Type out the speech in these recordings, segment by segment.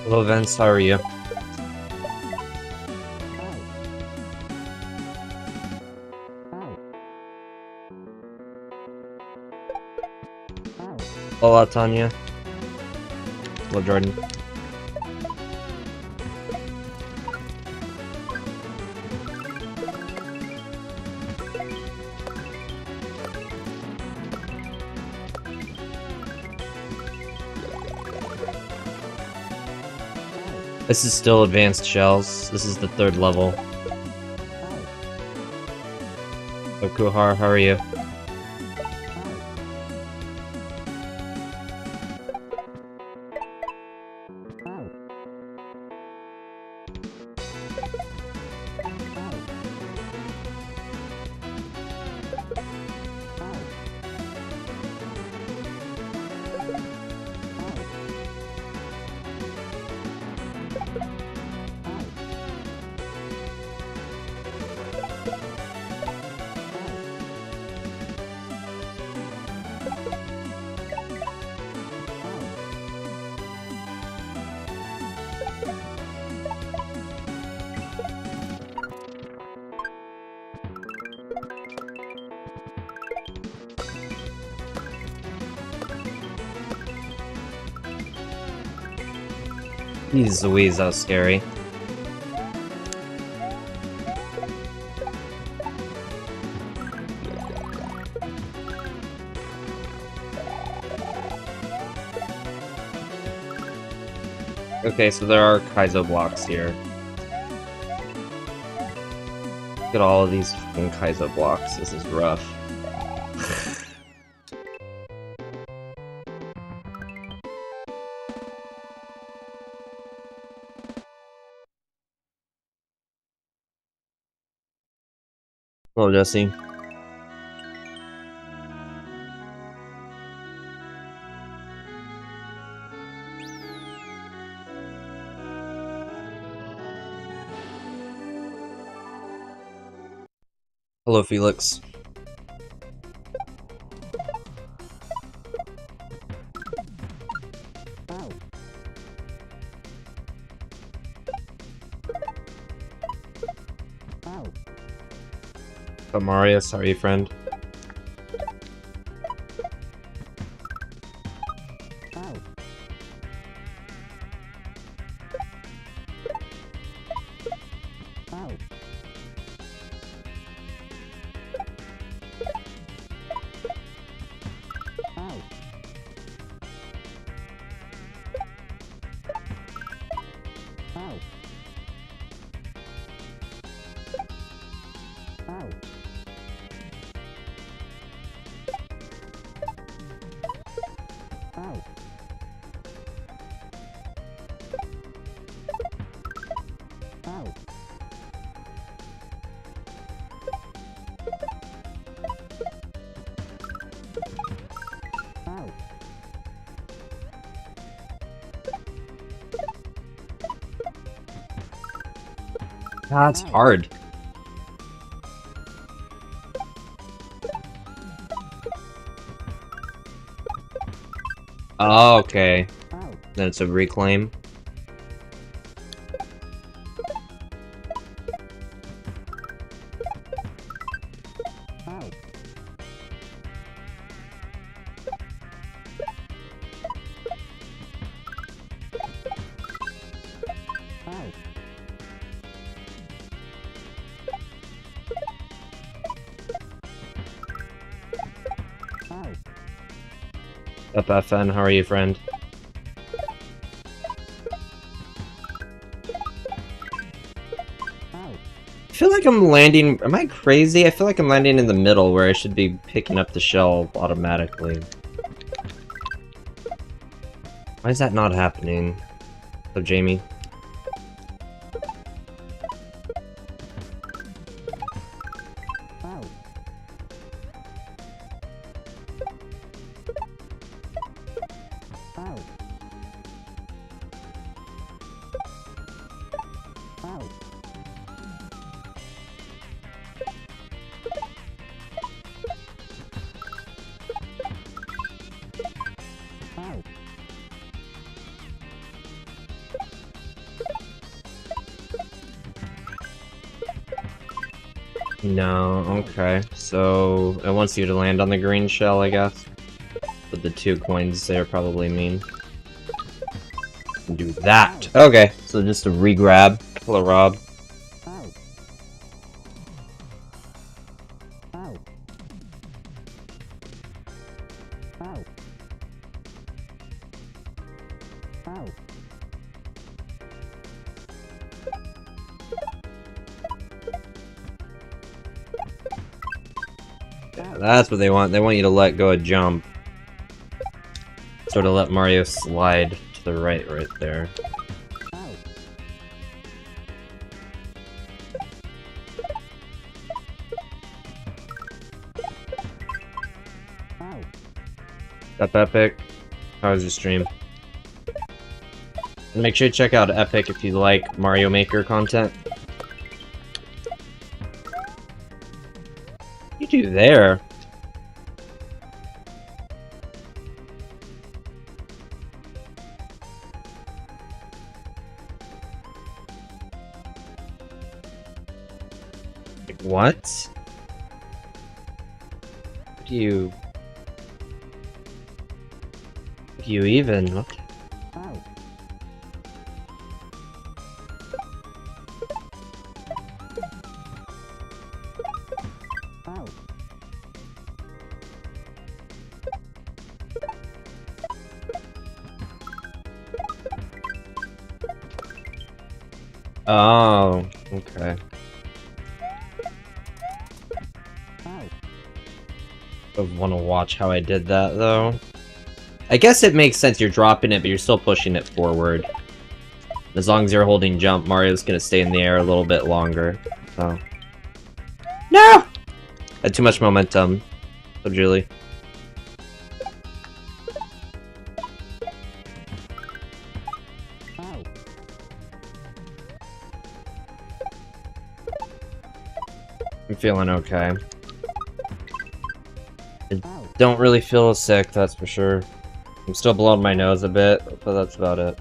Hello, Vince. How are you? Hola, Tanya. Hello, Jordan. This is still advanced shells. This is the 3rd level. So, Kuhar, how are you? Jeez Louise, that was scary. Okay, so there are Kaizo blocks here. Look at all of these fucking Kaizo blocks. This is rough. Hello, Jesse. Hello, Felix. Marius, how are you, friend? That's hard. Oh, okay. Then it's a reclaim. Up, FN, how are you, friend? I feel like I'm landing... Am I crazy? I feel like I'm landing in the middle where I should be picking up the shell automatically. Why is that not happening? So, Jamie. No, okay. So, it wants you to land on the green shell, I guess. But the 2 coins there probably mean. Do that! Okay, so just a re-grab. Hello, Rob. Yeah, that's what they want. They want you to let go of jump. Sort of let Mario slide to the right there. Up Epic. How was your stream? And make sure to check out Epic if you like Mario Maker content. What do you do there? Like, what? Do you even? What? Oh, okay. I want to watch how I did that, though. I guess it makes sense you're dropping it, but you're still pushing it forward. As long as you're holding jump, Mario's gonna stay in the air a little bit longer. So. No! Had too much momentum. So, Julie. I'm feeling okay. I don't really feel sick, that's for sure. I'm still blowing my nose a bit, but that's about it.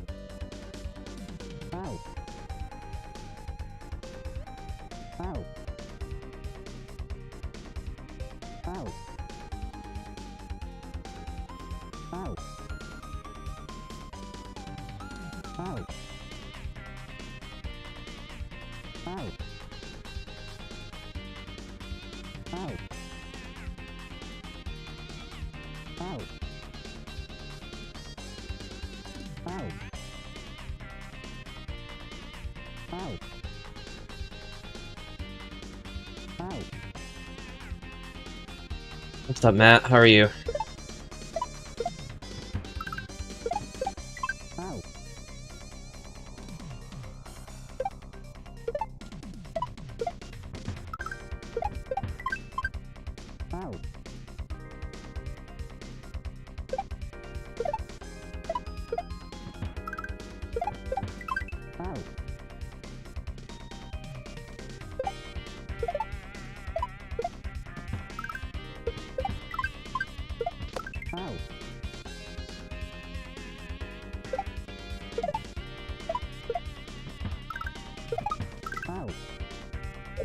What's up, Matt? How are you?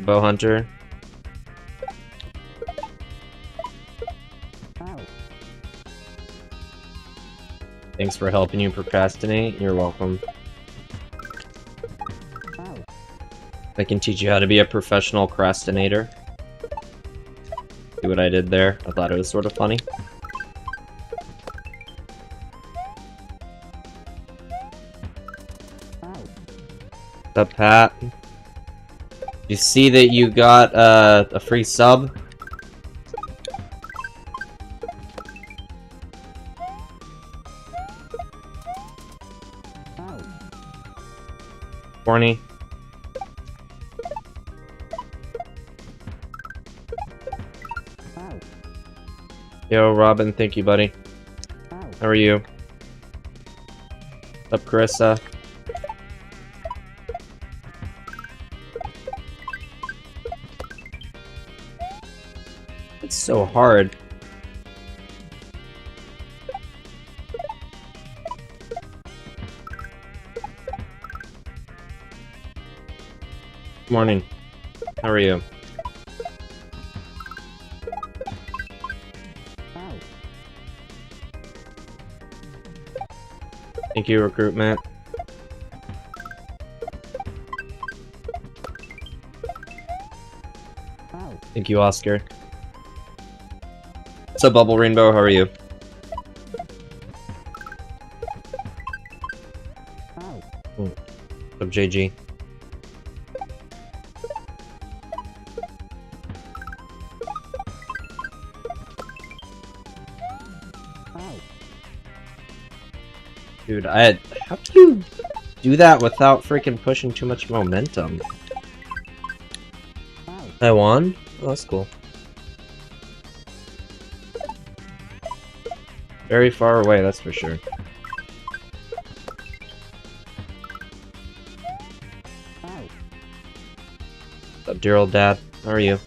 Bow Hunter. Thanks for helping you procrastinate. You're welcome. I can teach you how to be a professional procrastinator. See what I did there? I thought it was sort of funny. What's up, Pat? You see that you got a free sub? Corny. Yo, Robin, thank you, buddy. How are you? What's up, Carissa? It's so hard. Morning. How are you? Thank you, recruitment. Thank you, Oscar. What's up, Bubble Rainbow? How are you? What's up, JG? Dude, how do you do that without freaking pushing too much momentum? I won? Oh, that's cool. Very far away, that's for sure. What's up, dear old dad? How are you?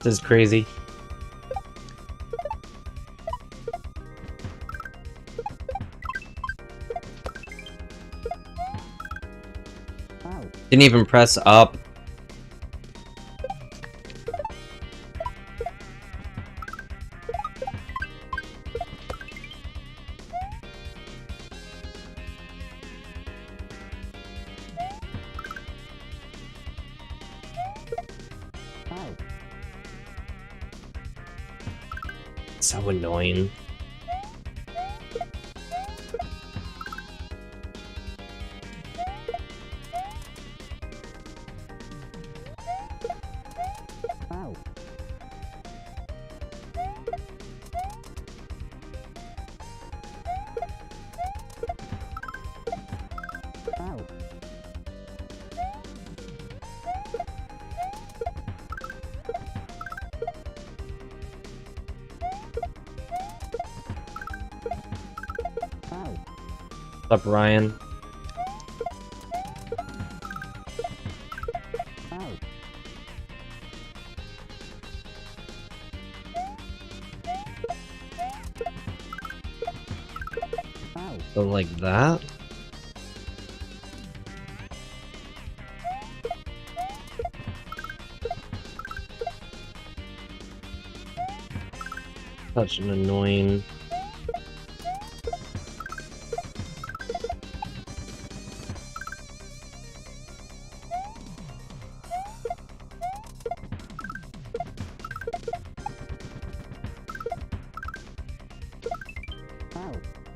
This is crazy. Didn't even press up. So annoying. What's up, Ryan? So like that? Such an annoying...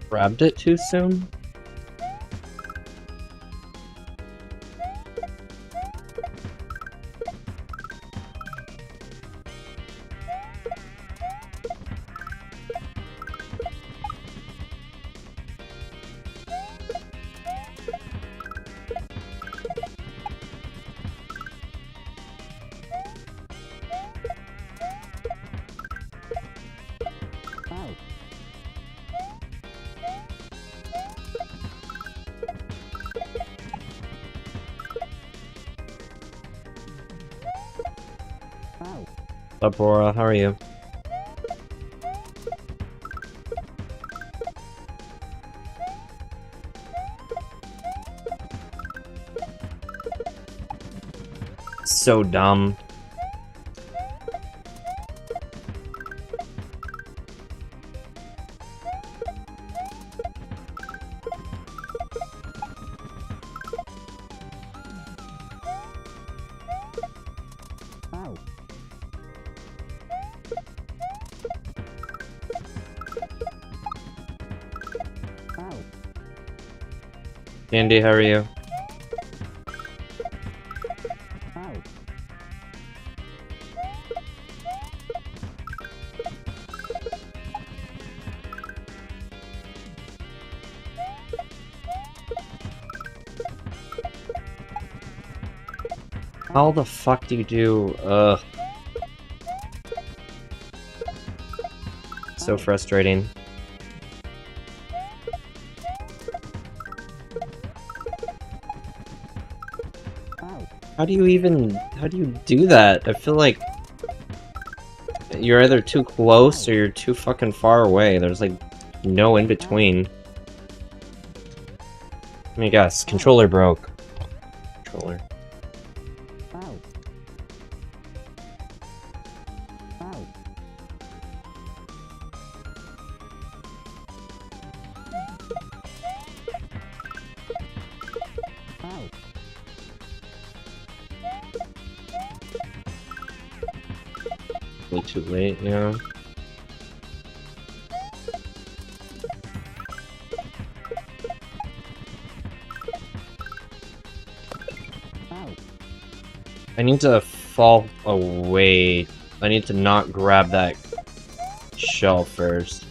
Grabbed it too soon? What's up, Aura? How are you? So dumb. Andy, how are you? How the fuck do you do? So frustrating. How do you do that? I feel like you're either too close or you're too fucking far away. There's like no in between. Let me guess. Controller broke. Controller. Way too late, yeah. I need to fall away. I need to not grab that shell first.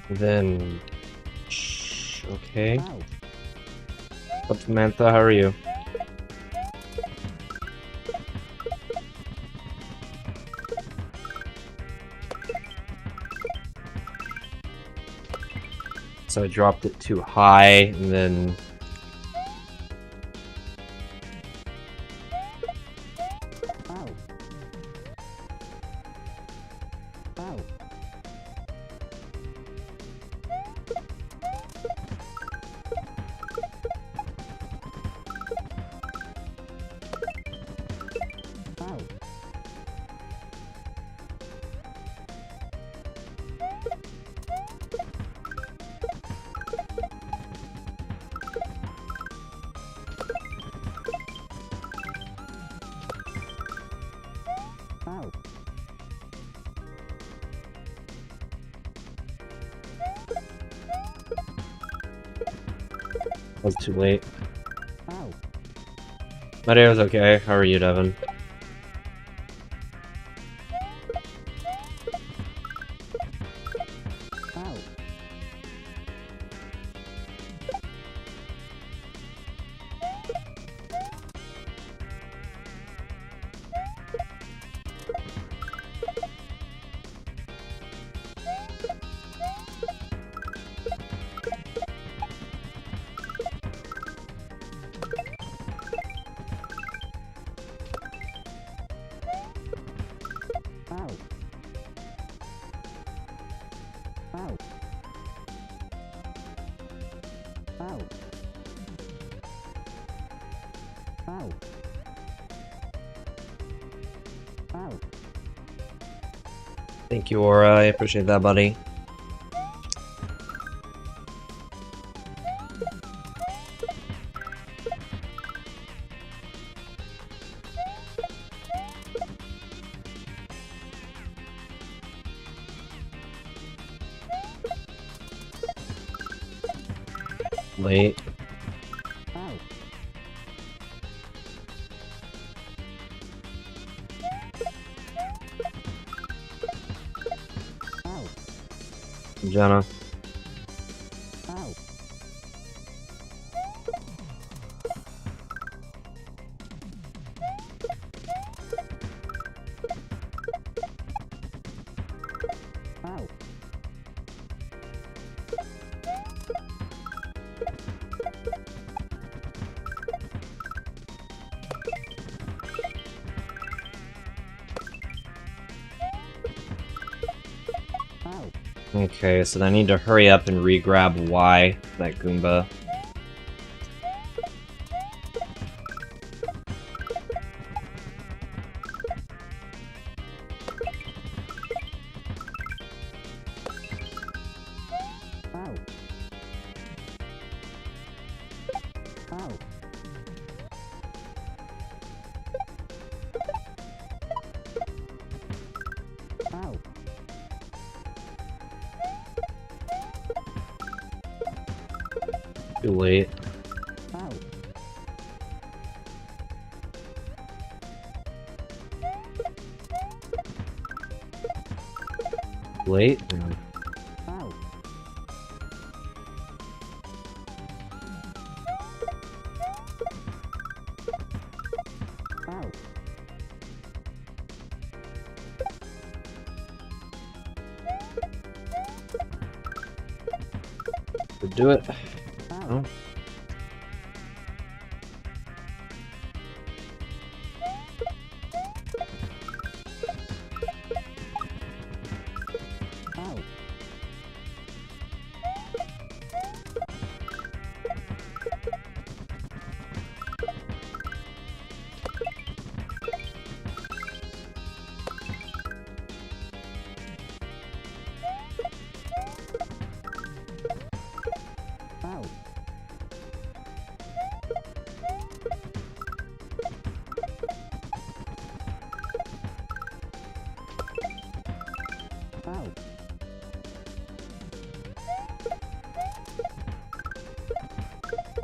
Then... okay. What's Mantha? How are you? So I dropped it too high, and then... was too late. My day was okay. How are you, Devin? Thank you, Aura. I appreciate that, buddy. Late. Jenna. Okay, so I need to hurry up and re-grab Y, that Goomba. late. Late? Do it. Oh.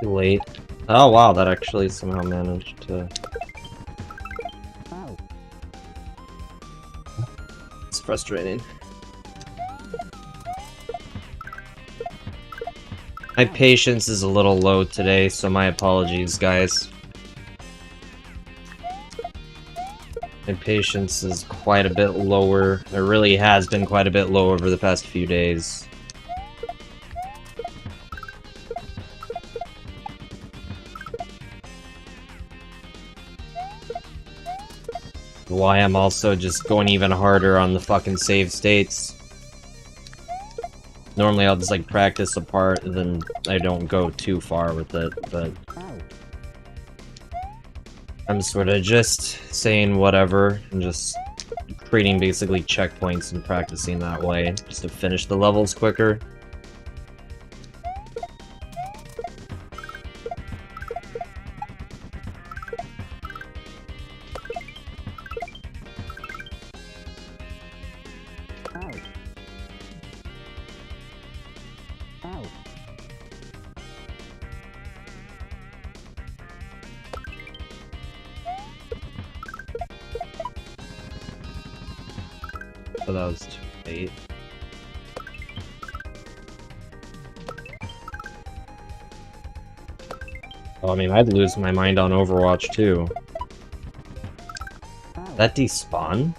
Late. Oh wow, that actually somehow managed to... It's frustrating. My patience is a little low today, so my apologies, guys. My patience is quite a bit lower. It really has been quite a bit low over the past few days. Why I'm also just going even harder on the fucking save states. Normally I'll just like practice a part and then I don't go too far with it, but I'm sort of just saying whatever and just creating basically checkpoints and practicing that way just to finish the levels quicker. So that was 8. Oh, I mean, I'd lose my mind on Overwatch too. That despawn?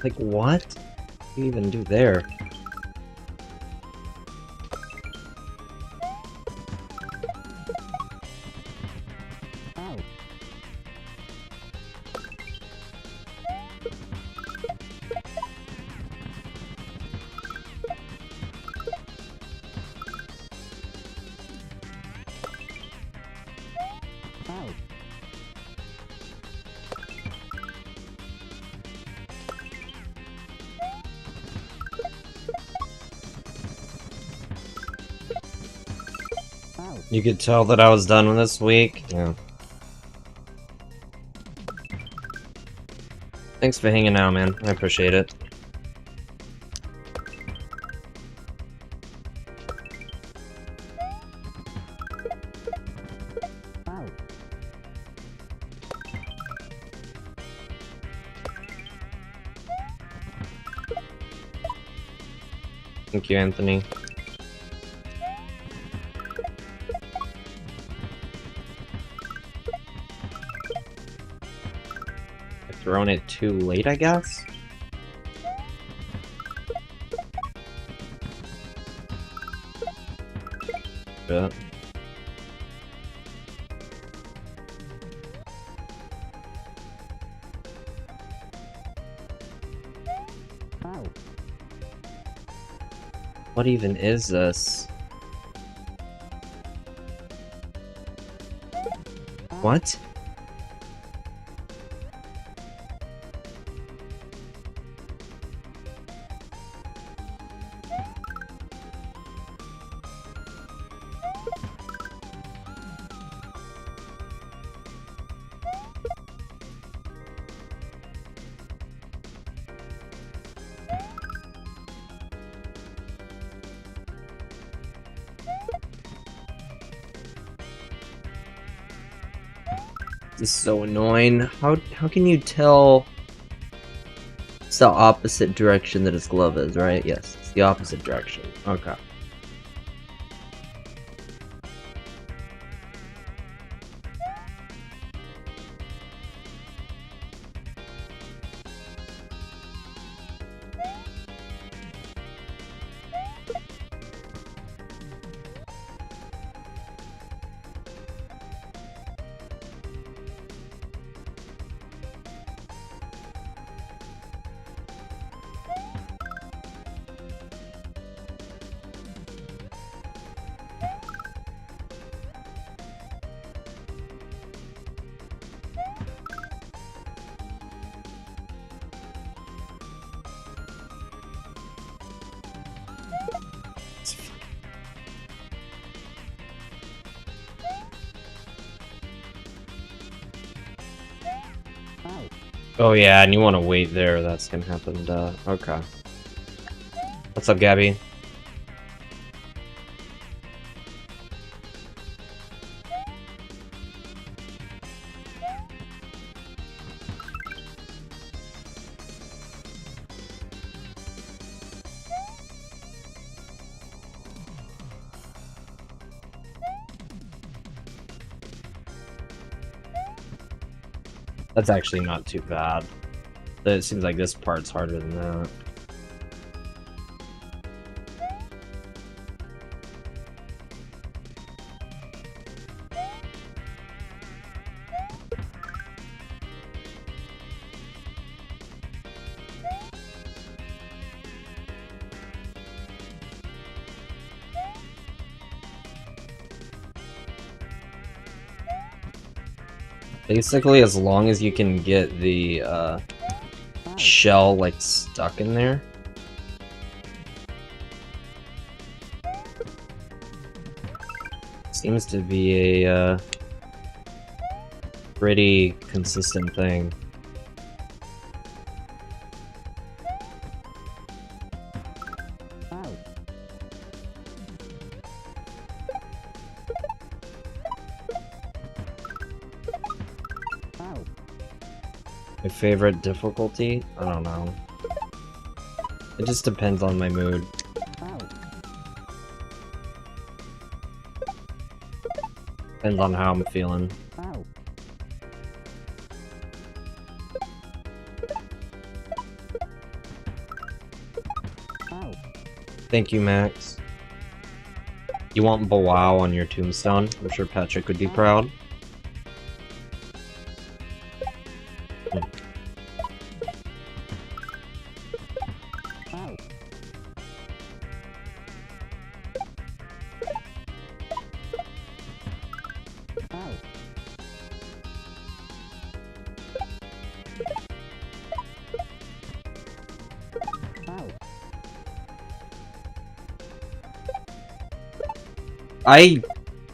Like, what? What do you even do there? You could tell that I was done with this week? Yeah. Thanks for hanging out, man. I appreciate it. Thank you, Anthony. I've thrown it too late, I guess? Yeah. What even is this? What? This is so annoying. How can you tell it's the opposite direction that his glove is, right? Yes, it's the opposite direction. Okay. Oh yeah, and you want to wait there, that's gonna happen, okay. What's up, Gabby? That's actually not too bad. It seems like this part's harder than that. Basically, as long as you can get the shell like stuck in there. Seems to be a pretty consistent thing. My favorite difficulty? I don't know. It just depends on my mood. Depends on how I'm feeling. Thank you, Max. You want Bowow on your tombstone? I'm sure Patrick would be proud.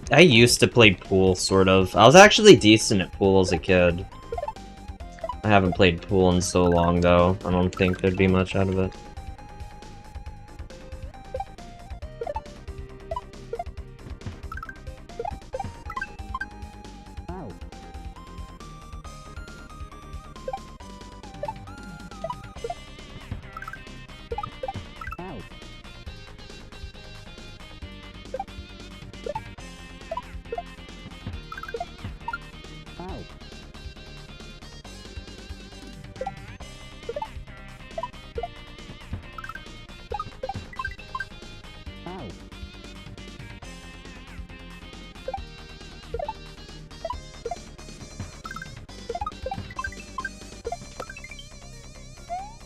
I used to play pool, sort of. I was actually decent at pool as a kid. I haven't played pool in so long, though. I don't think there'd be much out of it.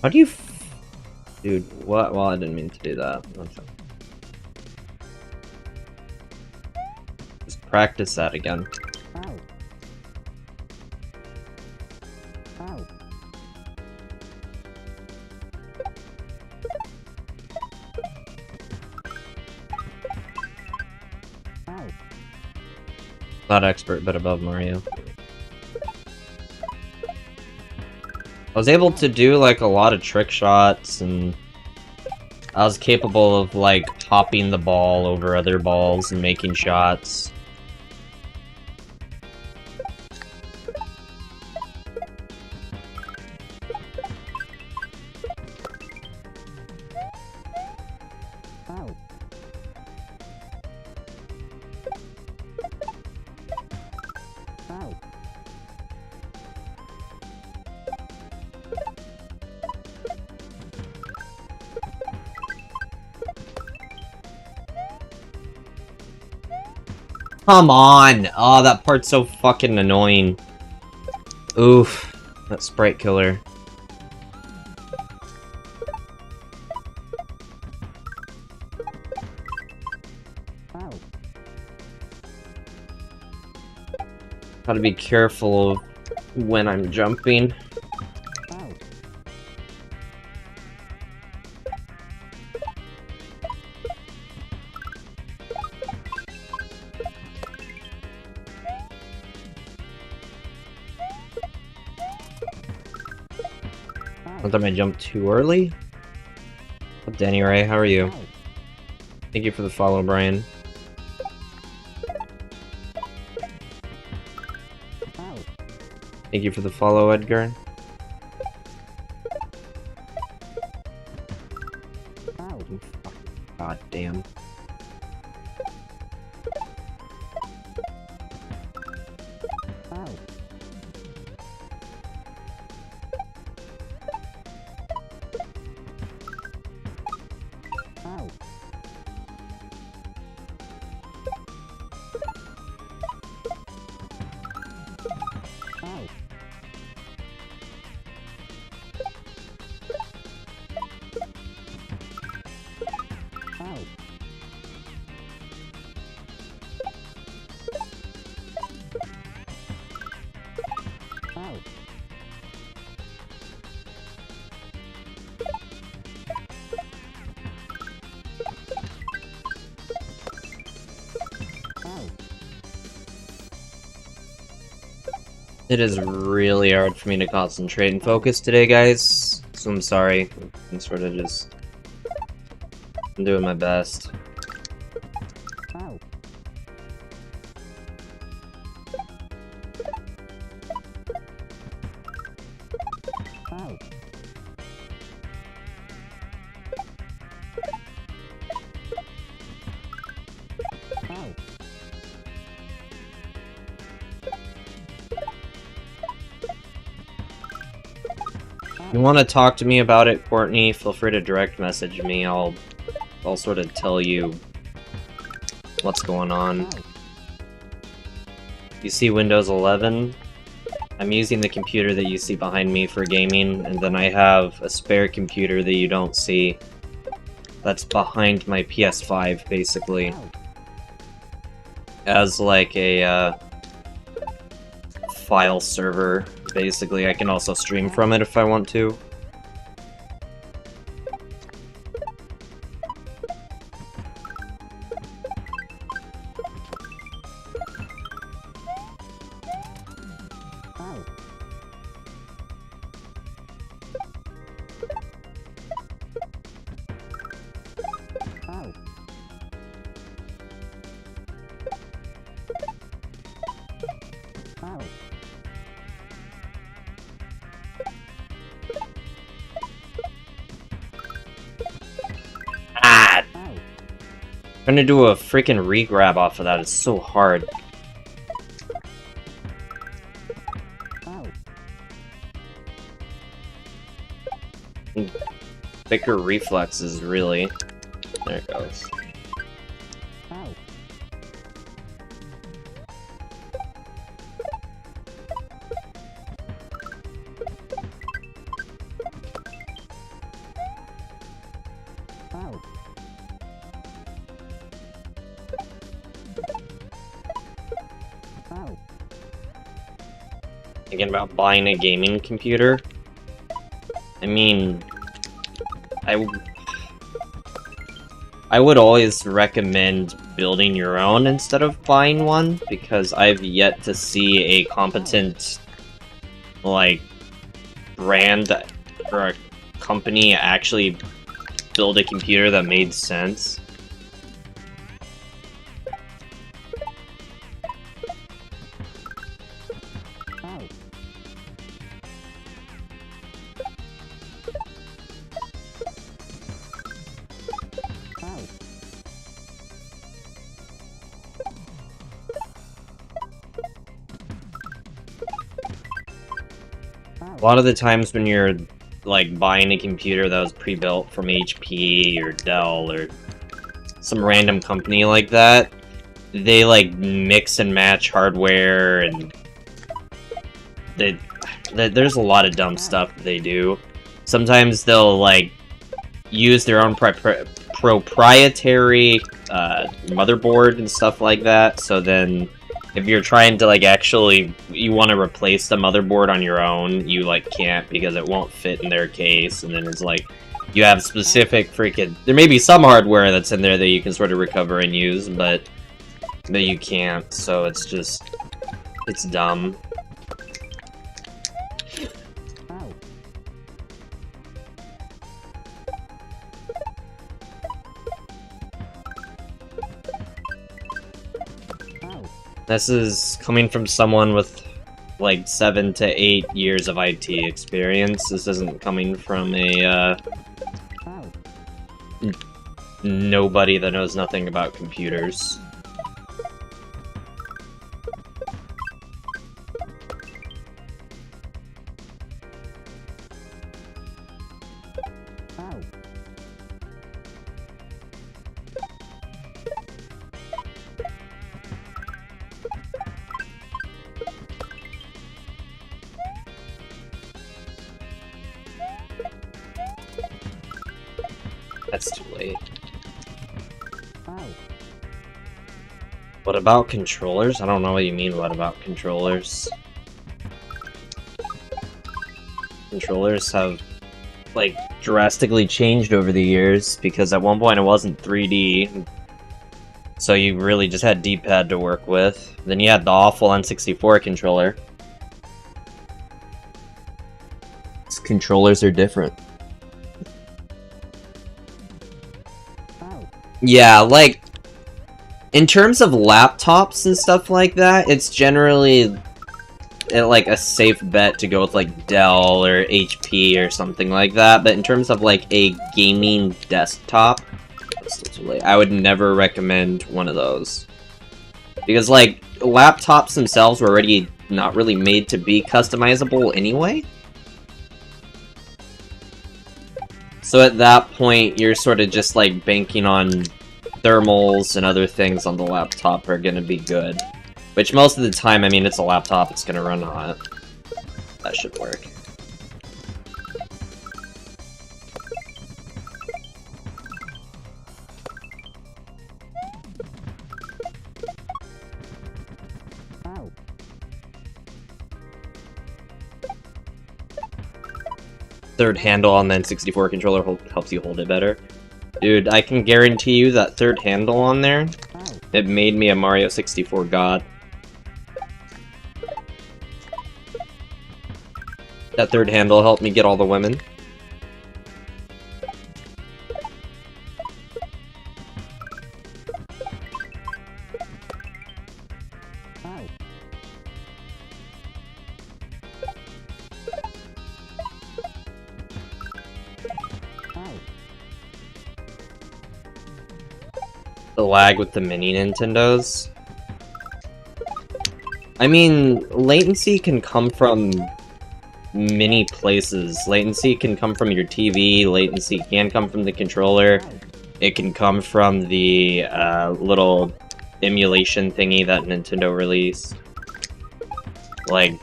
How do you... Dude, what? Well, I didn't mean to do that. Just practice that again. Not expert, but above Mario. I was able to do, like, a lot of trick shots, and I was capable of, like, popping the ball over other balls and making shots. Come on! Oh, that part's so fucking annoying. Oof. That sprite killer. Gotta be careful of when I'm jumping. Not that I jumped too early. What's up, Danny Ray? How are you? Thank you for the follow, Brian. Thank you for the follow, Edgar. God damn. It is really hard for me to concentrate and focus today, guys. So I'm sorry. I'm sort of just... I'm doing my best. If you want to talk to me about it, Courtney, feel free to direct message me. I'll sort of tell you what's going on. You see Windows 11? I'm using the computer that you see behind me for gaming, and then I have a spare computer that you don't see that's behind my PS5, basically. As like a file server. Basically, I can also stream from it if I want to. Trying to do a freaking re-grab off of that is so hard. Thicker reflexes, really. There it goes. Thinking about buying a gaming computer. I mean, I would always recommend building your own instead of buying one, because I've yet to see a competent, like, brand or a company actually build a computer that made sense. A lot of the times when you're, like, buying a computer that was pre-built from HP or Dell or some random company like that, they, like, mix and match hardware, and there's a lot of dumb stuff they do. Sometimes they'll, like, use their own proprietary motherboard and stuff like that, so then if you're trying to, like, actually, you want to replace the motherboard on your own, you, like, can't because it won't fit in their case, and then it's like, you have specific freaking... There may be some hardware that's in there that you can sort of recover and use, but you can't, so it's just... It's dumb. This is coming from someone with, like, 7 to 8 years of IT experience. This isn't coming from a, nobody that knows nothing about computers. That's too late. What about controllers? I don't know what you mean, what about controllers? Controllers have, like, drastically changed over the years, because at one point it wasn't 3D, so you really just had D-pad to work with. Then you had the awful N64 controller. These controllers are different. Yeah, like, in terms of laptops and stuff like that, it's generally, like, a safe bet to go with, like, Dell or HP or something like that, but in terms of, like, a gaming desktop, I would never recommend one of those. Because, like, laptops themselves were already not really made to be customizable anyway. So at that point, you're sort of just, like, banking on thermals and other things on the laptop are gonna be good. Which most of the time, I mean, it's a laptop, it's gonna run hot. That should work. Third handle on the N64 controller helps you hold it better. Dude, I can guarantee you that third handle on there, it made me a Mario 64 god. That third handle helped me get all the women. The lag with the mini Nintendos. I mean, latency can come from many places. Latency can come from your TV, latency can come from the controller, it can come from the little emulation thingy that Nintendo released. Like,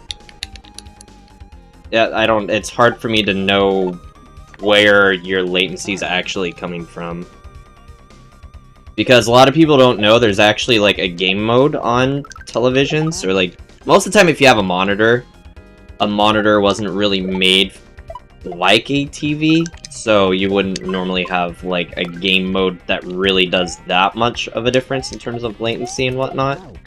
yeah, it's hard for me to know where your latency is actually coming from. Because a lot of people don't know there's actually, like, a game mode on televisions, or, like, most of the time if you have a monitor, a monitor wasn't really made like a TV, so you wouldn't normally have like a game mode that really does that much of a difference in terms of latency and whatnot.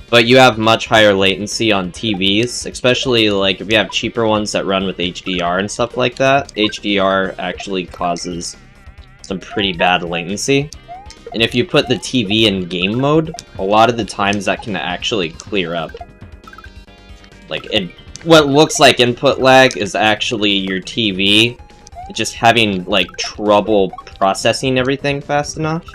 But you have much higher latency on TVs, especially like if you have cheaper ones that run with HDR and stuff like that. HDR actually causes some pretty bad latency. And if you put the TV in game mode, a lot of the times that can actually clear up. Like, what looks like input lag is actually your TV just having, like, trouble processing everything fast enough.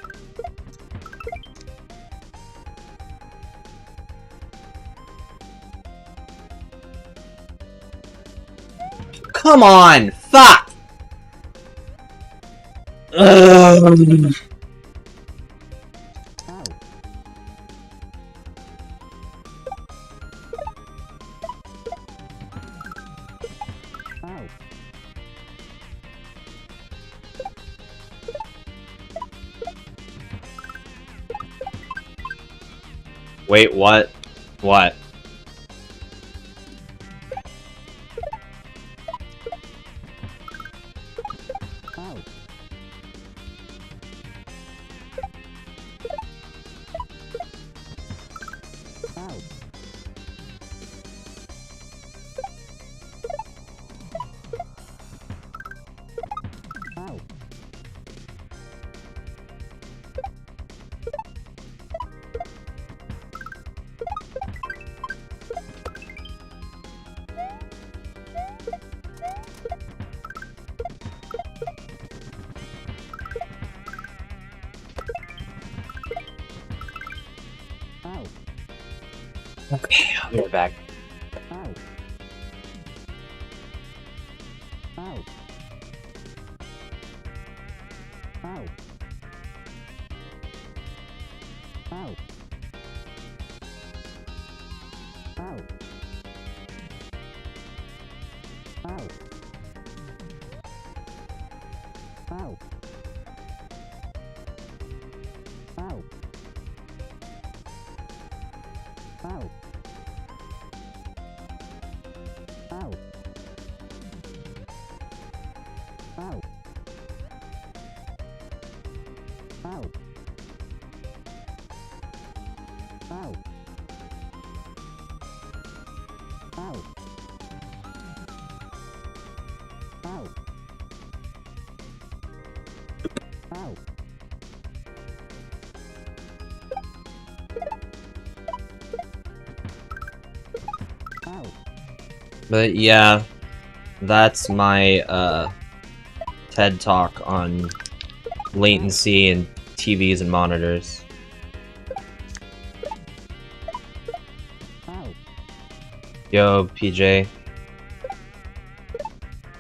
Come on! Fuck! Ugh. Wait, what? What? Okay, I'll be right back. But yeah, that's my TED Talk on latency and TVs and monitors. Yo, PJ.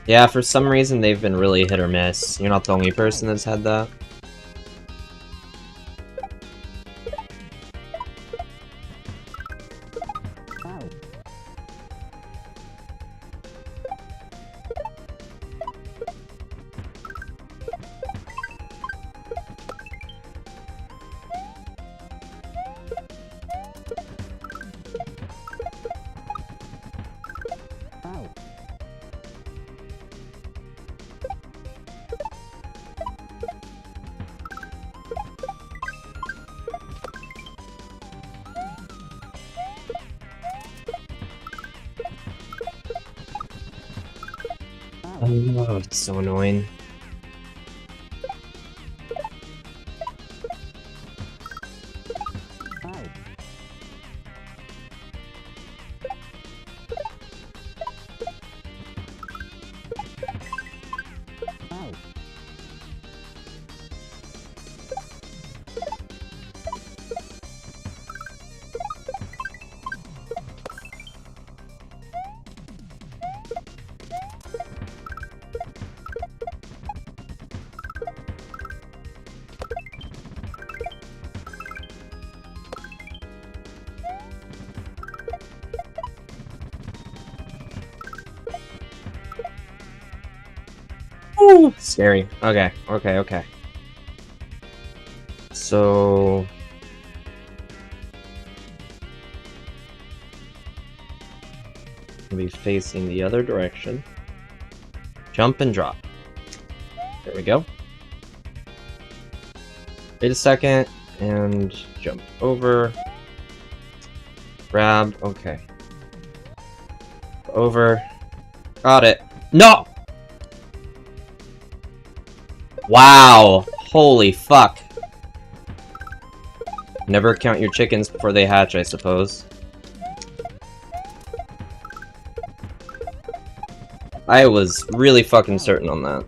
Yeah, for some reason they've been really hit or miss. You're not the only person that's had that. Oh, it's so annoying. Ooh, scary. Okay, okay. So... We'll be facing the other direction. Jump and drop. There we go. Wait a second, and jump over. Grab, okay. Over. Got it. No! Wow! Holy fuck. Never count your chickens before they hatch, I suppose. I was really fucking certain on that.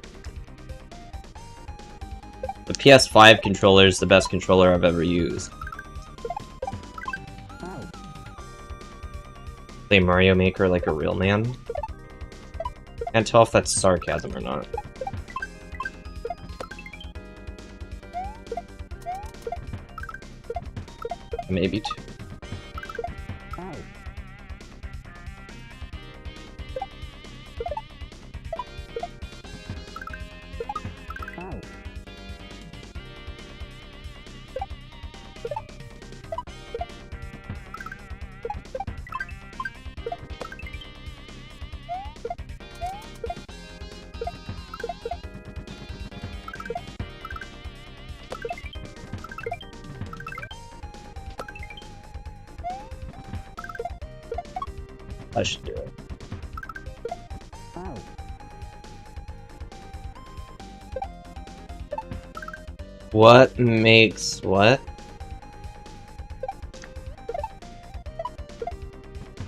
The PS5 controller is the best controller I've ever used. Play Mario Maker like a real man? Can't tell if that's sarcasm or not. Maybe two. I should do it. What makes what?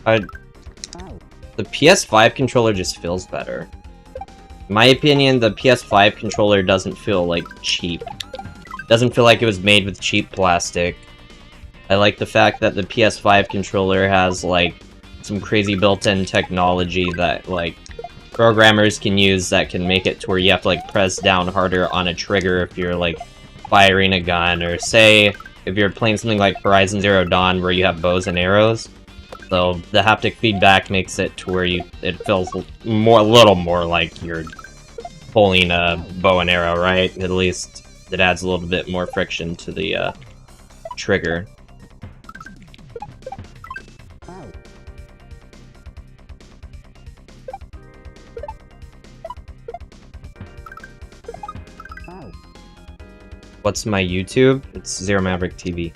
The PS5 controller just feels better. In my opinion, the PS5 controller doesn't feel, like, cheap. Doesn't feel like it was made with cheap plastic. I like the fact that the PS5 controller has, like, some crazy built-in technology that, like, programmers can use that can make it to where you have to, like, press down harder on a trigger if you're, like, firing a gun, or say, if you're playing something like Horizon Zero Dawn where you have bows and arrows. So, the haptic feedback makes it to where it feels a little more like you're pulling a bow and arrow, right? At least it adds a little bit more friction to the, trigger. What's my YouTube? It's Zero Maverick TV.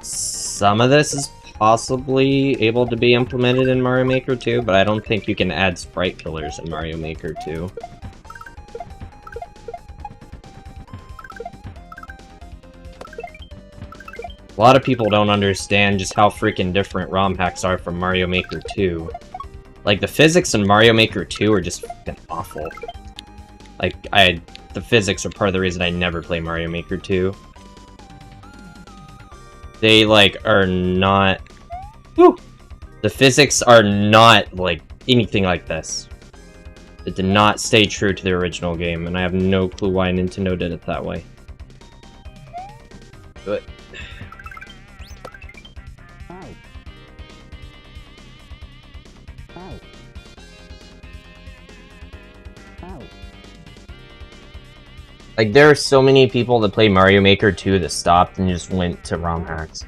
Some of this is possibly able to be implemented in Mario Maker 2, but I don't think you can add sprite killers in Mario Maker 2. A lot of people don't understand just how freaking different ROM hacks are from Mario Maker 2. Like, the physics in Mario Maker 2 are just fucking awful. Like, the physics are part of the reason I never play Mario Maker 2. They, like, are not... Woo! The physics are not, like, anything like this. It did not stay true to the original game, and I have no clue why Nintendo did it that way. But... Like, there are so many people that play Mario Maker 2 that stopped and just went to ROM hacks.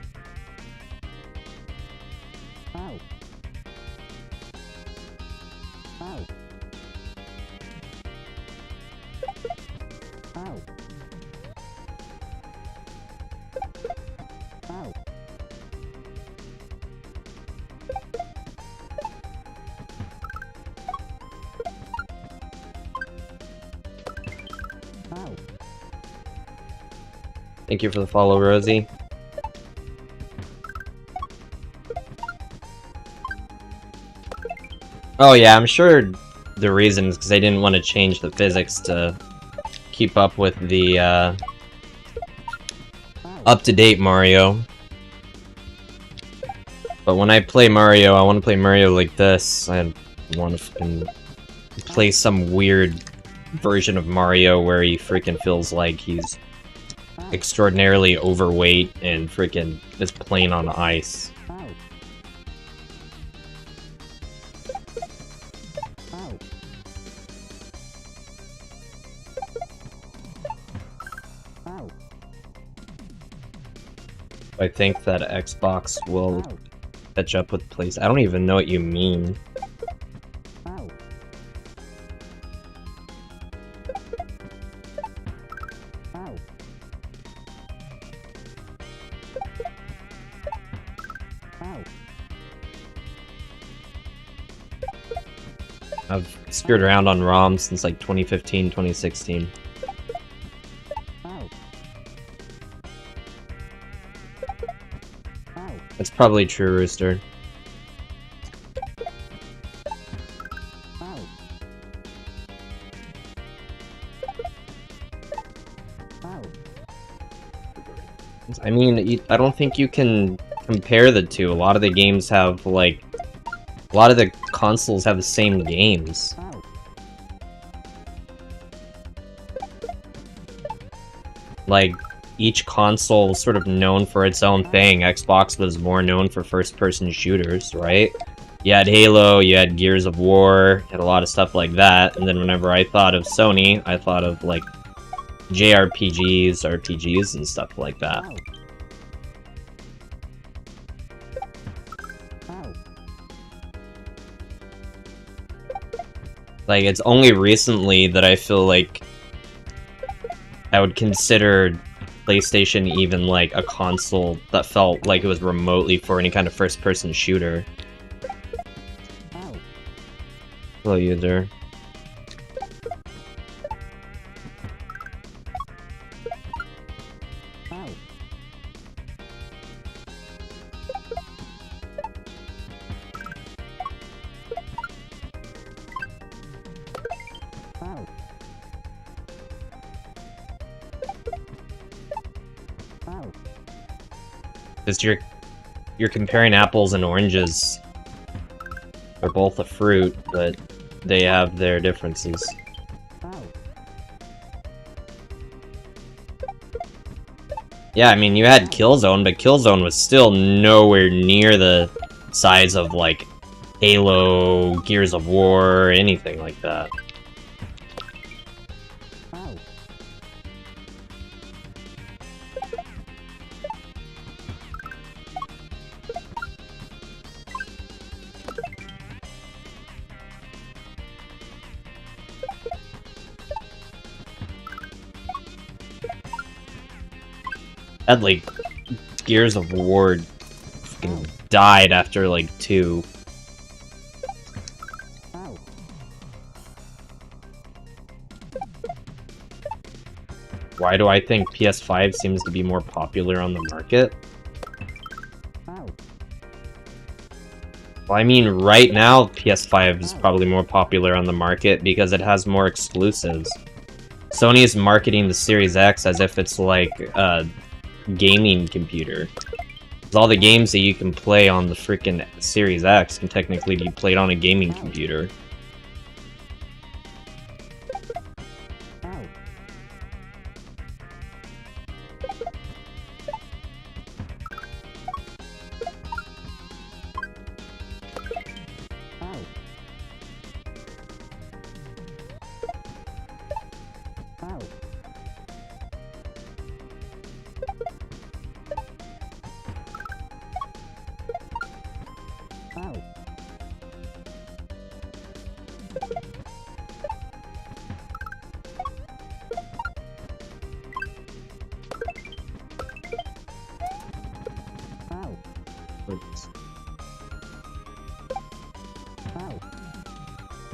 Thank you for the follow, Rosie. Oh yeah, I'm sure the reason is because they didn't want to change the physics to keep up with the up-to-date Mario. But when I play Mario, I want to play Mario like this. I want to fucking play some weird version of Mario where he freaking feels like he's extraordinarily overweight and freaking is playing on ice. I think that Xbox will catch up with PlayStation. I don't even know what you mean. I've screwed around on ROM since like 2015, 2016. That's probably true, Rooster. I mean, I don't think you can compare the two. A lot of the games have, like... A lot of the consoles have the same games. Like, each console was sort of known for its own thing. Xbox was more known for first-person shooters, right? You had Halo, you had Gears of War, you had a lot of stuff like that. And then whenever I thought of Sony, I thought of, like, JRPGs, RPGs, and stuff like that. Like, it's only recently that I feel like I would consider PlayStation even, like, a console that felt like it was remotely for any kind of first-person shooter. Hello, user. Because you're comparing apples and oranges. They're both a fruit, but they have their differences. Yeah, I mean, you had Killzone, but Killzone was still nowhere near the size of, like, Halo, Gears of War, anything like that. Had, like, Gears of War fucking died after, like, 2. Why do I think PS5 seems to be more popular on the market? Well, I mean, right now, PS5 is probably more popular on the market because it has more exclusives. Sony is marketing the Series X as if it's like a gaming computer. Because all the games that you can play on the freaking Series X can technically be played on a gaming computer.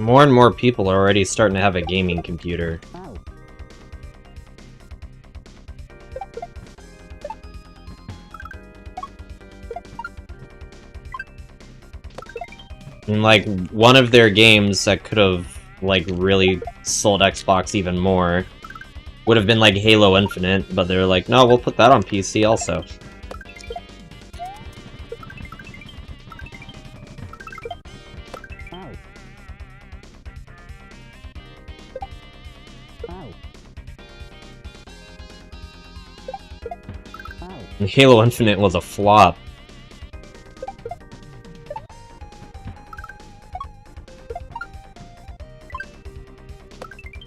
More and more people are already starting to have a gaming computer. And, like, one of their games that could have, like, really sold Xbox even more would have been, like, Halo Infinite, but they're like, no, we'll put that on PC also. And Halo Infinite was a flop.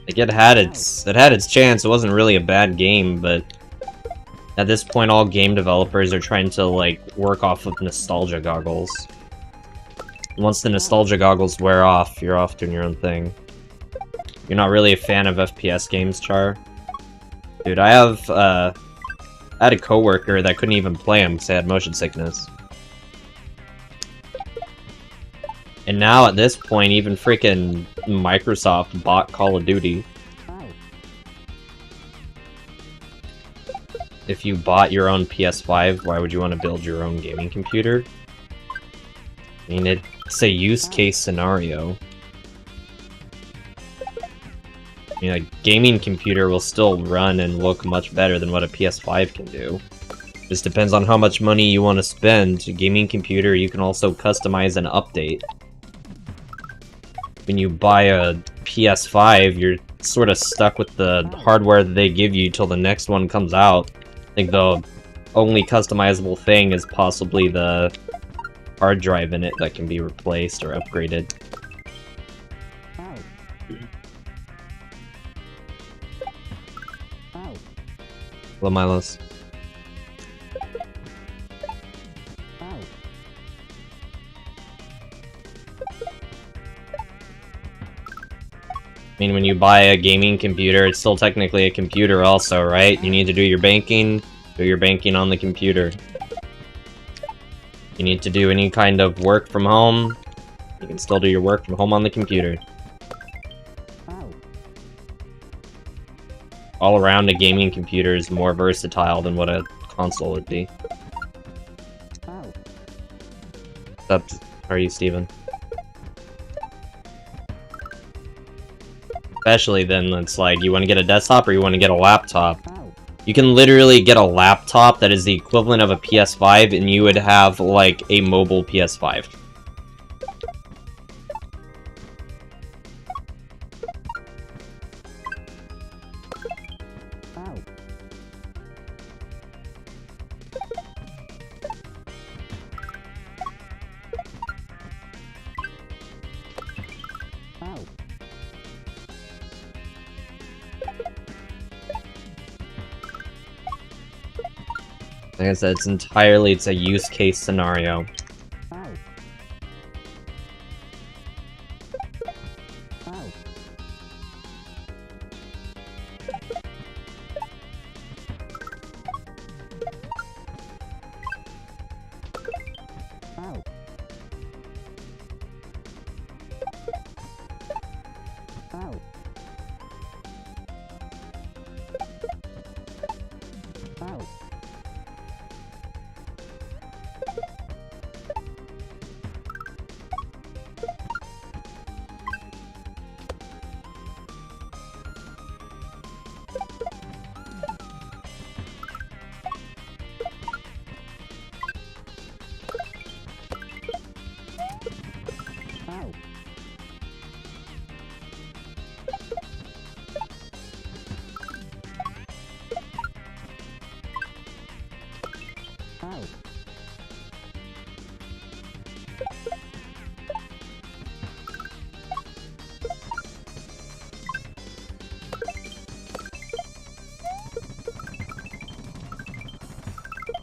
Like, it had its chance. It wasn't really a bad game, but at this point, all game developers are trying to, like, work off of nostalgia goggles. Once the nostalgia goggles wear off, you're off doing your own thing. You're not really a fan of FPS games, Char? Dude, I had a coworker that couldn't even play them because they had motion sickness. And now, at this point, even freaking Microsoft bought Call of Duty. If you bought your own PS5, why would you want to build your own gaming computer? I mean, it's a use case scenario. I mean, a gaming computer will still run and look much better than what a PS5 can do. Just depends on how much money you want to spend. A gaming computer, you can also customize and update. When you buy a PS5, you're sort of stuck with the hardware that they give you till the next one comes out. I think the only customizable thing is possibly the hard drive in it that can be replaced or upgraded. Hello, Milos. I mean, when you buy a gaming computer, it's still technically a computer also, right? You need to do your banking on the computer. You need to do any kind of work from home, you can still do your work from home on the computer. All around, a gaming computer is more versatile than what a console would be. Except, how are you, Steven? Especially then, it's like, you want to get a desktop or you want to get a laptop. You can literally get a laptop that is the equivalent of a PS5 and you would have, like, a mobile PS5. Like I said, it's a use case scenario.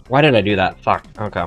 Why did I do that? Fuck. Okay.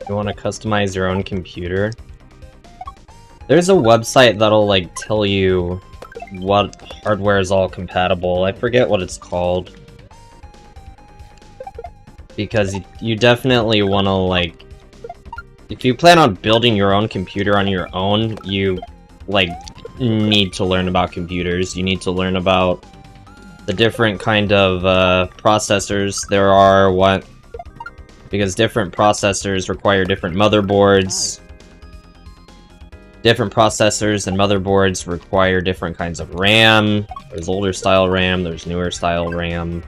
You want to customize your own computer? There's a website that'll, like, tell you what hardware is all compatible. I forget what it's called. Because you definitely want to, like... If you plan on building your own computer on your own, you, like, need to learn about computers. You need to learn about the different kind of processors there are, because different processors require different motherboards. Different processors and motherboards require different kinds of RAM. There's older style RAM, there's newer style RAM.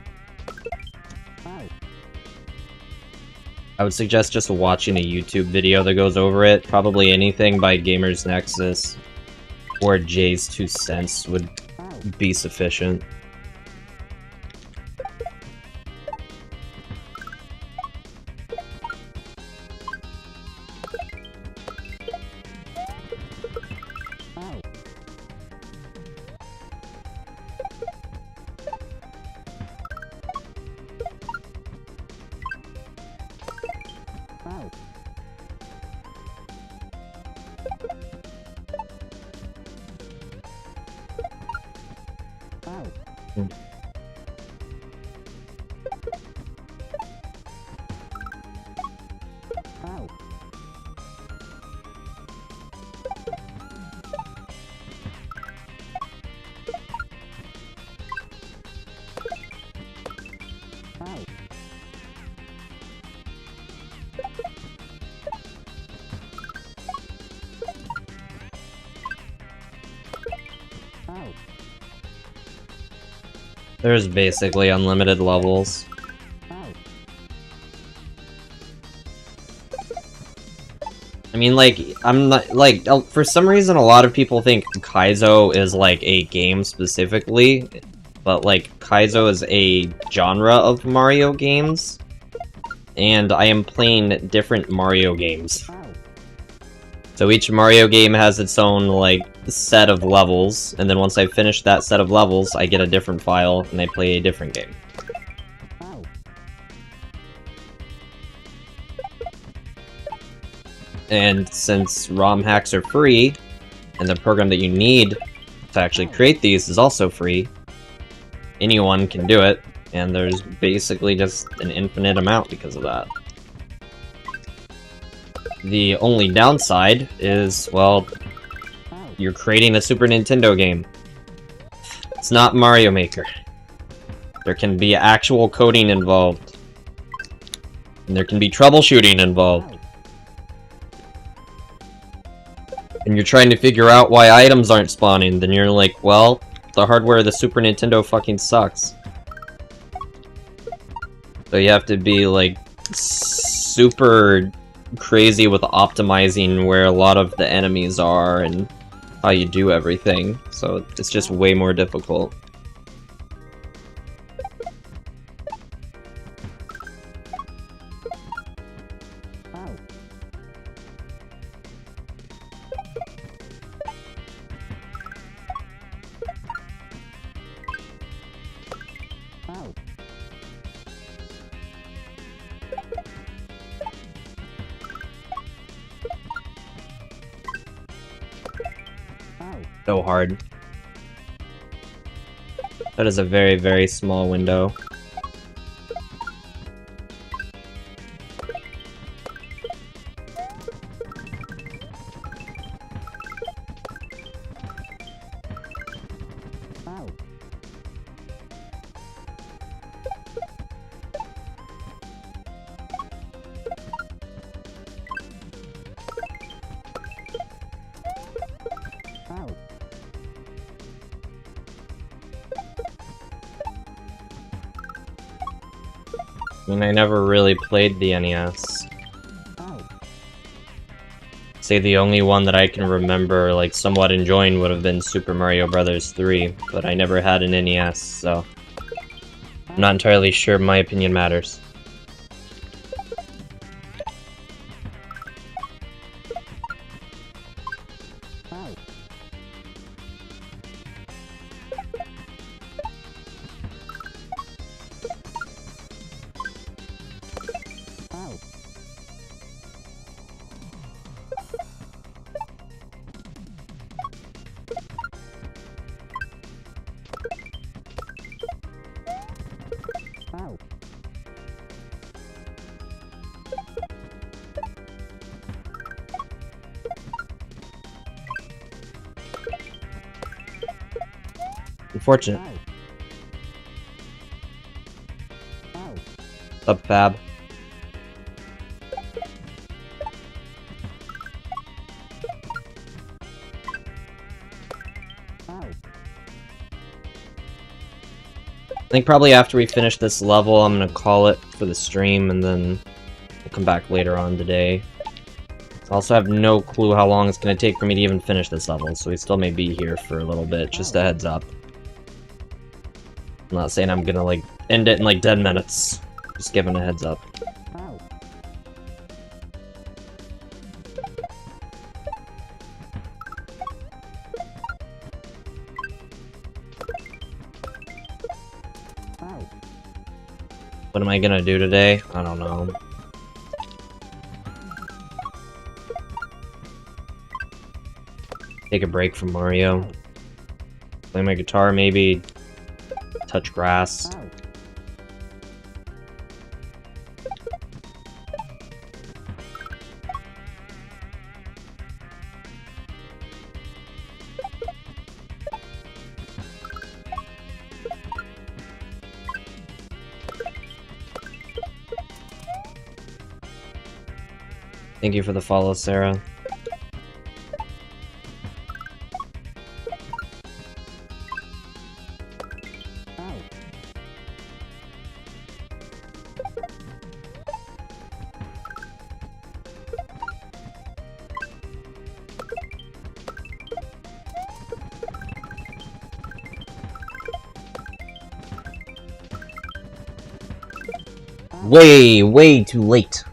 I would suggest just watching a YouTube video that goes over it. Probably anything by Gamers Nexus or Jay's 2 cents would be sufficient. There's basically unlimited levels. I mean, like, I'm not, like, for some reason a lot of people think Kaizo is, like, a game specifically, but, like, Kaizo is a genre of Mario games, and I am playing different Mario games. So each Mario game has its own, like, set of levels, and then once I finish that set of levels, I get a different file, and I play a different game. And since ROM hacks are free, and the program that you need to actually create these is also free, anyone can do it, and there's basically just an infinite amount because of that. The only downside is, well, you're creating a Super Nintendo game. It's not Mario Maker. There can be actual coding involved. And there can be troubleshooting involved. And you're trying to figure out why items aren't spawning, then you're like, well, the hardware of the Super Nintendo fucking sucks. So you have to be, like, super crazy with optimizing where a lot of the enemies are and how you do everything, so it's just way more difficult. So hard. That is a very, very small window. I mean, I never really played the NES. Say the only one that I can remember, like, somewhat enjoying would have been Super Mario Bros. 3, but I never had an NES, so I'm not entirely sure my opinion matters. Unfortunate. Up, Fab. I think probably after we finish this level, I'm gonna call it for the stream, and then we'll come back later on today. I also have no clue how long it's gonna take for me to even finish this level, so we still may be here for a little bit, just a heads up. I'm not saying I'm gonna, like, end it in, like, 10 minutes. Just giving a heads up. What am I gonna do today? I don't know. Take a break from Mario. Play my guitar, maybe. Touch grass. Thank you for the follow, Sarah. Way too late.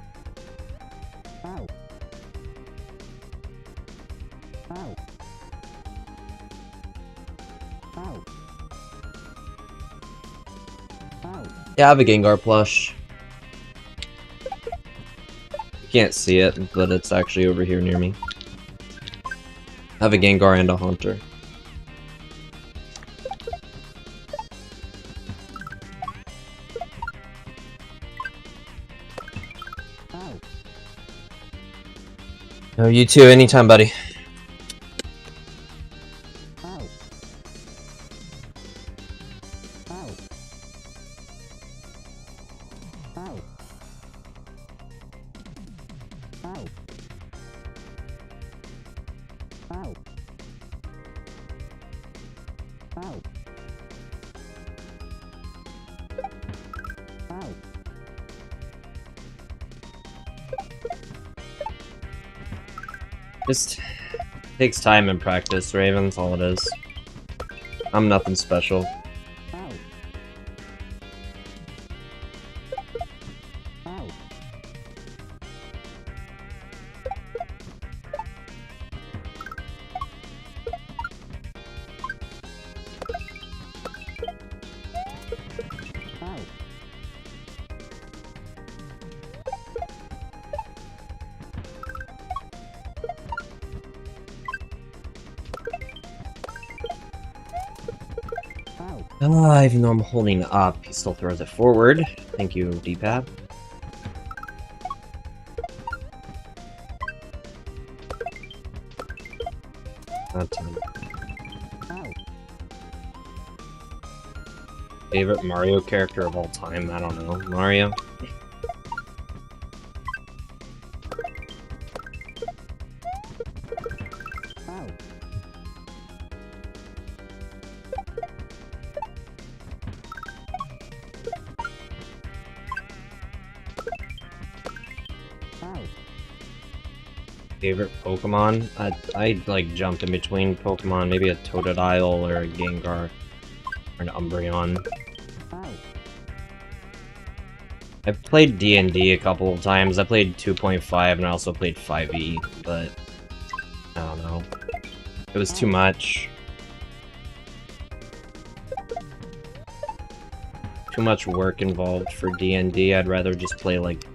Yeah, I have a Gengar plush. You can't see it, but it's actually over here near me. I have a Gengar and a Haunter. No, you too, anytime, buddy. Just takes time and practice, Raven, that's all it is. I'm nothing special. Even though I'm holding up, he still throws it forward. Thank you, D-pad. That time. Favorite Mario character of all time? I don't know. Mario? Favorite Pokemon? I'd like jump in between Pokemon, maybe a Totodile or a Gengar or an Umbreon. I've played D&D a couple of times. I played 2.5 and I also played 5e, but I don't know. It was too much. Too much work involved for D&D. I'd rather just play like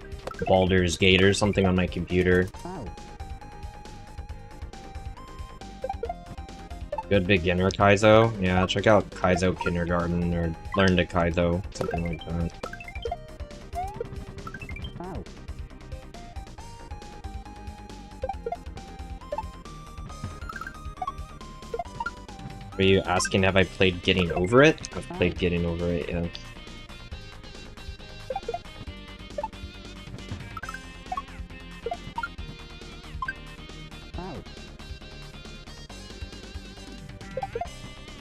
Baldur's Gate or something on my computer. Good beginner Kaizo? Yeah, check out Kaizo Kindergarten or Learn to Kaizo, something like that. Were you asking have I played Getting Over It? I've played Getting Over It, yeah.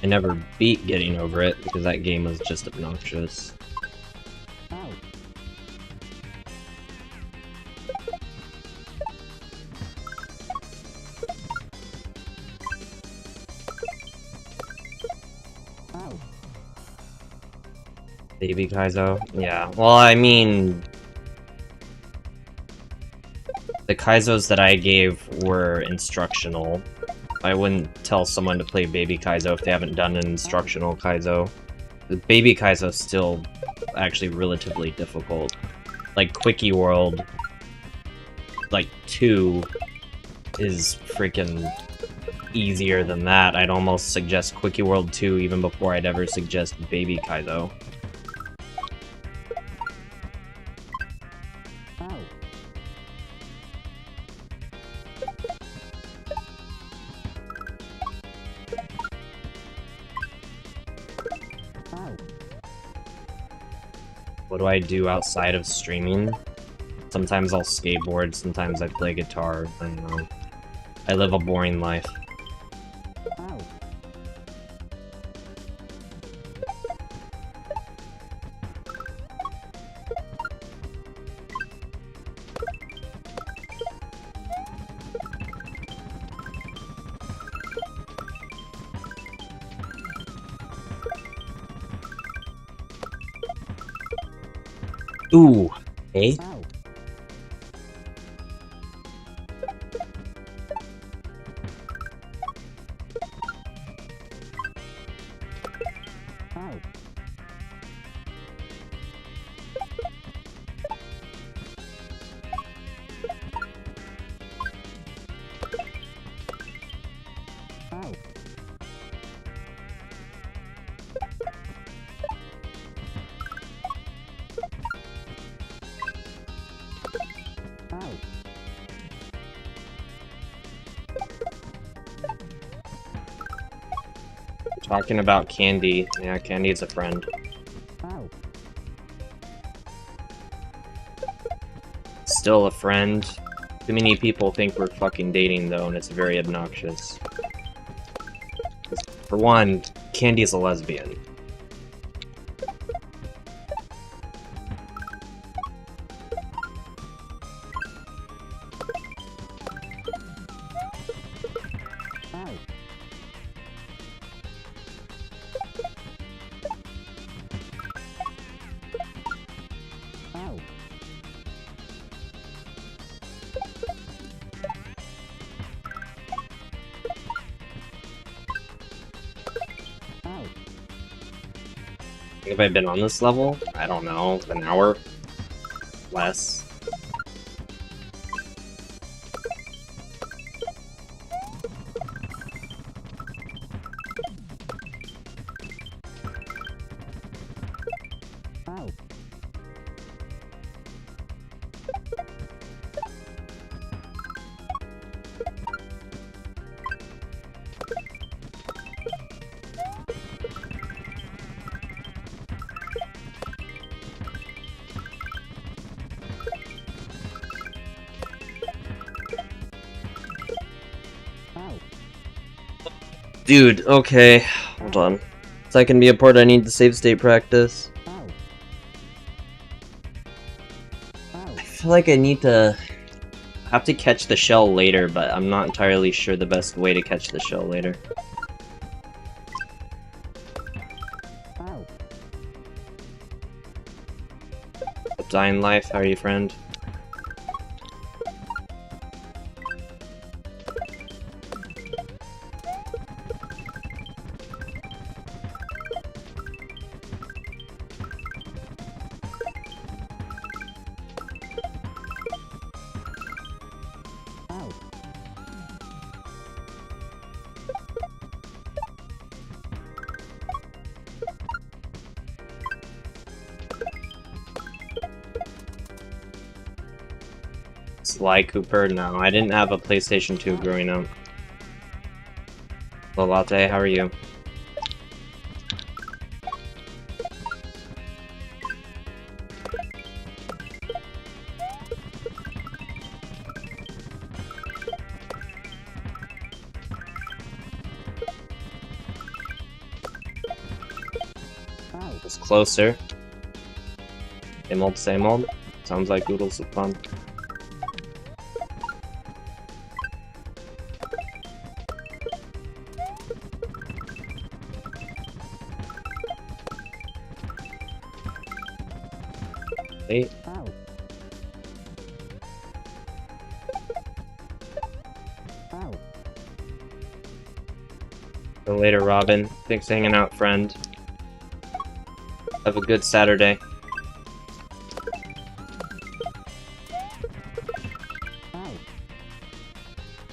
I never beat Getting Over It because that game was just obnoxious. Baby Kaizo? Yeah, well, I mean... The Kaizos that I gave were instructional. I wouldn't tell someone to play Baby Kaizo if they haven't done an instructional Kaizo. The Baby Kaizo is still actually relatively difficult. Like, Quickie World, like, 2 is freaking easier than that. I'd almost suggest Quickie World 2 even before I'd ever suggest Baby Kaizo. What do I do outside of streaming? Sometimes I'll skateboard, sometimes I play guitar, I don't know. I live a boring life. Ooh, hey? Talking about Candy. Yeah, Candy is a friend. Still a friend. Too many people think we're fucking dating, though, and it's very obnoxious. For one, Candy's a lesbian. Have I been on this level? I don't know, an hour? Less? Dude, okay. Hold on. So I can be a part, I need to save state practice. I feel like I need to... have to catch the shell later, but I'm not entirely sure the best way to catch the shell later. Dying Life, how are you, friend? Sly Cooper? No, I didn't have a PlayStation 2 growing up. Hello, Latte, how are you? was closer. Same old, same old. Sounds like oodles of fun. Hey. See you later, Robin. Thanks for hanging out, friend. Have a good Saturday.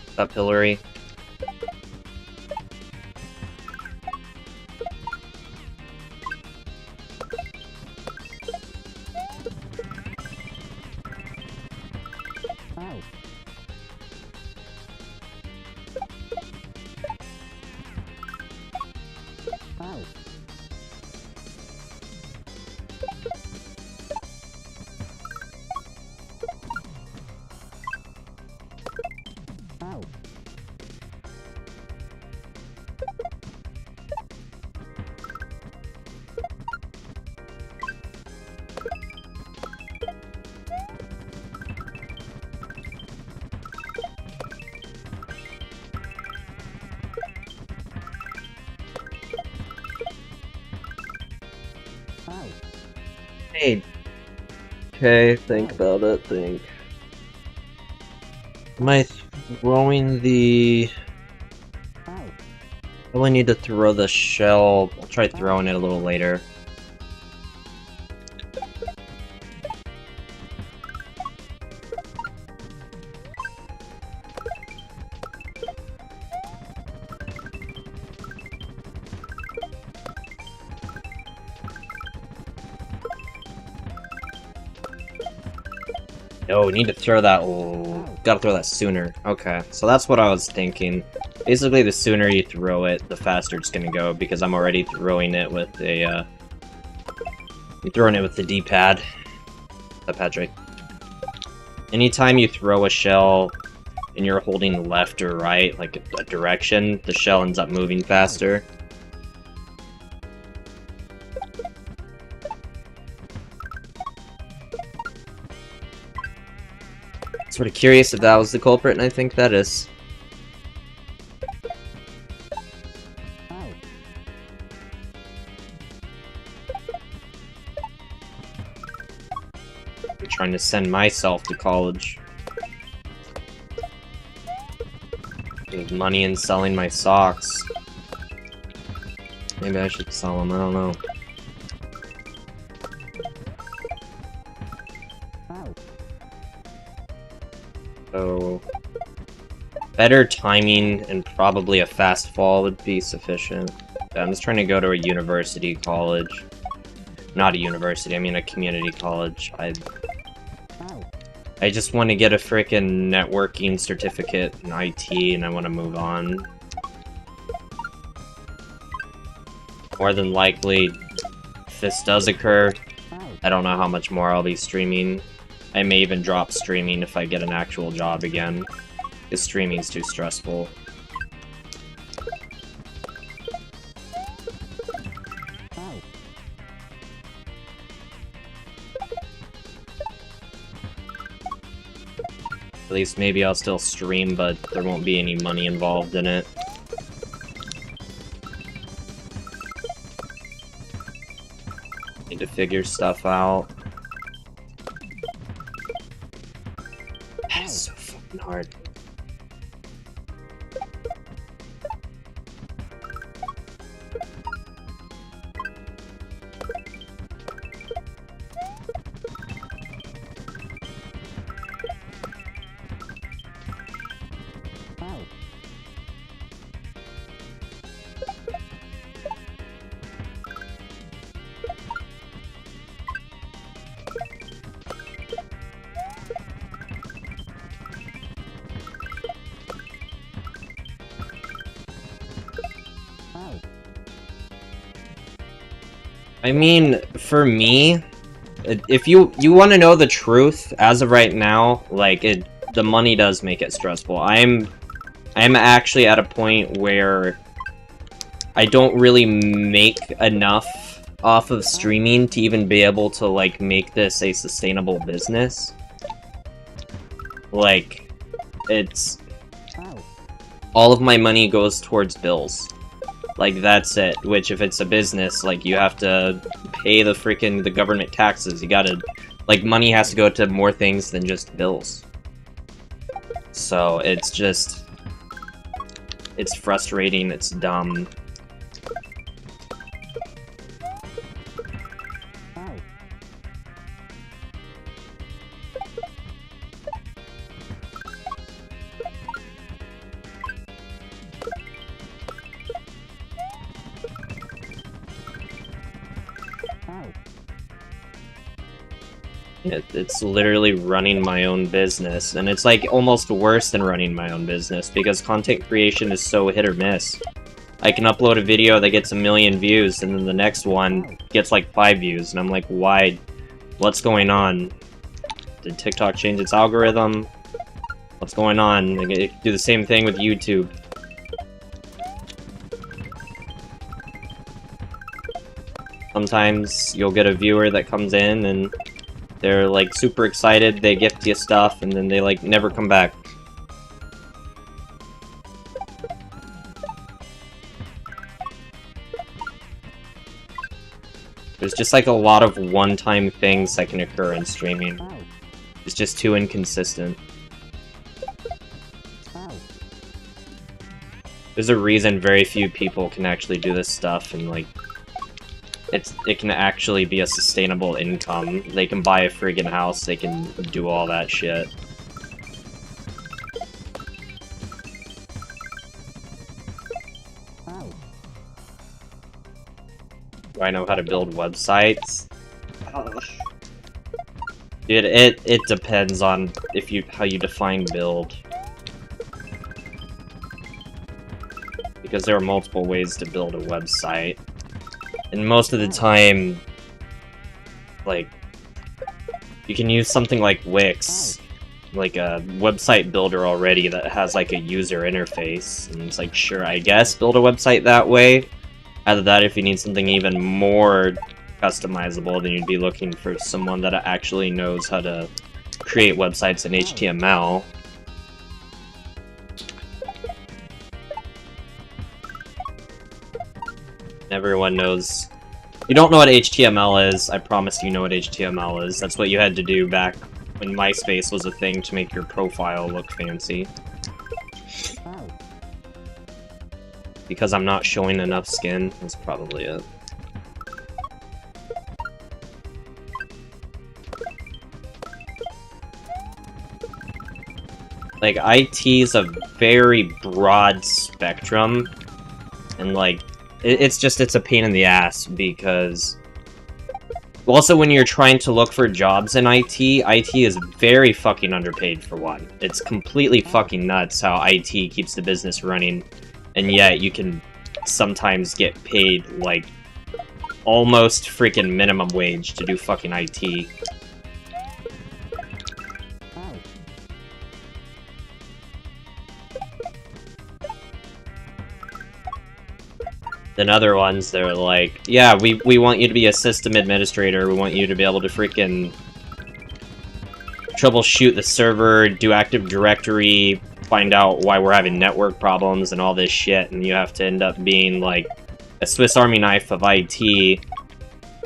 What's up, Hillary? Hey. Okay, think about it, think. Am I throwing the... I really need to throw the shell. I'll try throwing it a little later. Oh, we need to throw that. Gotta throw that sooner. Okay, so that's what I was thinking. Basically, the sooner you throw it, the faster it's gonna go, because I'm already throwing it with a, I'm throwing it with the D-pad. What's up, Patrick? Anytime you throw a shell and you're holding left or right, like a direction, the shell ends up moving faster. Sort of curious if that was the culprit, and I think that is. I'm trying to send myself to college. With money and selling my socks. Maybe I should sell them, I don't know. So, better timing and probably a fast fall would be sufficient. I'm just trying to go to a university college. Not a university, I mean a community college. I just want to get a frickin' networking certificate in IT and I want to move on. More than likely, if this does occur, I don't know how much more I'll be streaming. I may even drop streaming if I get an actual job again, because streaming's too stressful. At least maybe I'll still stream, but there won't be any money involved in it. Need to figure stuff out. That is so fucking hard. I mean, for me, if you want to know the truth, as of right now, like, the money does make it stressful. I'm actually at a point where I don't really make enough off of streaming to even be able to, like, make this a sustainable business. Like, it's... all of my money goes towards bills. Like, that's it. Which, if it's a business, like, you have to pay the government taxes. You gotta... like, money has to go to more things than just bills. So, it's just... it's frustrating, it's dumb. It's literally running my own business, and it's like almost worse than running my own business, because content creation is so hit or miss. I can upload a video that gets 1 million views, and then the next one gets like 5 views, and I'm like, why? What's going on? Did TikTok change its algorithm? What's going on? It do the same thing with YouTube. Sometimes you'll get a viewer that comes in and they're like super excited, they gift you stuff, and then they like never come back. There's just like a lot of one-time things that can occur in streaming. It's just too inconsistent. There's a reason very few people can actually do this stuff, and like it can actually be a sustainable income. They can buy a friggin' house, they can do all that shit. Do I know how to build websites? Dude, it depends on how you define build. Because there are multiple ways to build a website. And most of the time, like, you can use something like Wix, like a website builder already that has like a user interface, and it's like, sure, I guess build a website that way. Either that, if you need something even more customizable, then you'd be looking for someone that actually knows how to create websites in HTML. Everyone knows. You don't know what HTML is, I promise you know what HTML is. That's what you had to do back when MySpace was a thing to make your profile look fancy. Because I'm not showing enough skin, that's probably it. Like, IT is a very broad spectrum, and like, it's a pain in the ass, because... also, when you're trying to look for jobs in IT is very fucking underpaid, for one. It's completely fucking nuts how IT keeps the business running, and yet you can sometimes get paid, like, almost freaking minimum wage to do fucking IT. Then other ones, they're like, yeah, we want you to be a system administrator, we want you to be able to freaking troubleshoot the server, do Active Directory, find out why we're having network problems and all this shit, and you have to end up being like a Swiss Army knife of IT,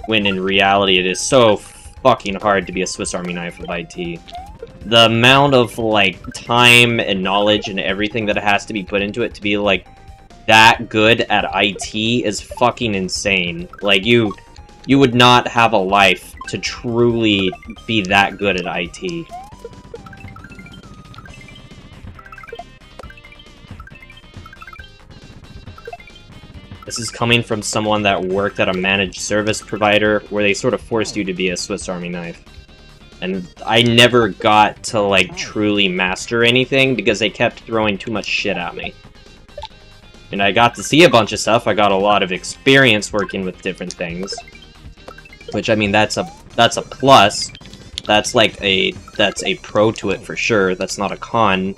when in reality it is so fucking hard to be a Swiss Army knife of IT. The amount of like time and knowledge and everything that has to be put into it to be like that good at IT is fucking insane. Like, you would not have a life to truly be that good at IT. This is coming from someone that worked at a managed service provider where they sort of forced you to be a Swiss Army knife. And I never got to, like, truly master anything because they kept throwing too much shit at me. And I got to see a bunch of stuff. I got a lot of experience working with different things. Which, I mean, that's a plus. That's a pro to it for sure. That's not a con.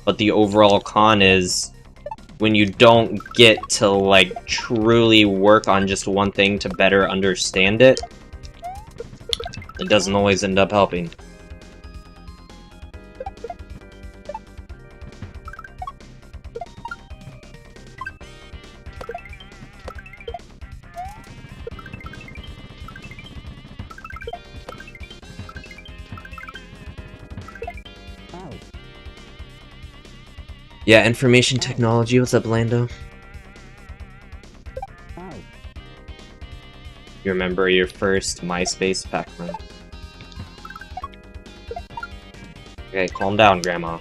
But the overall con is when you don't get to, like, truly work on just one thing to better understand it, it doesn't always end up helping. Yeah, information technology, what's up, Lando? You remember your first MySpace pack run? Okay, calm down, Grandma.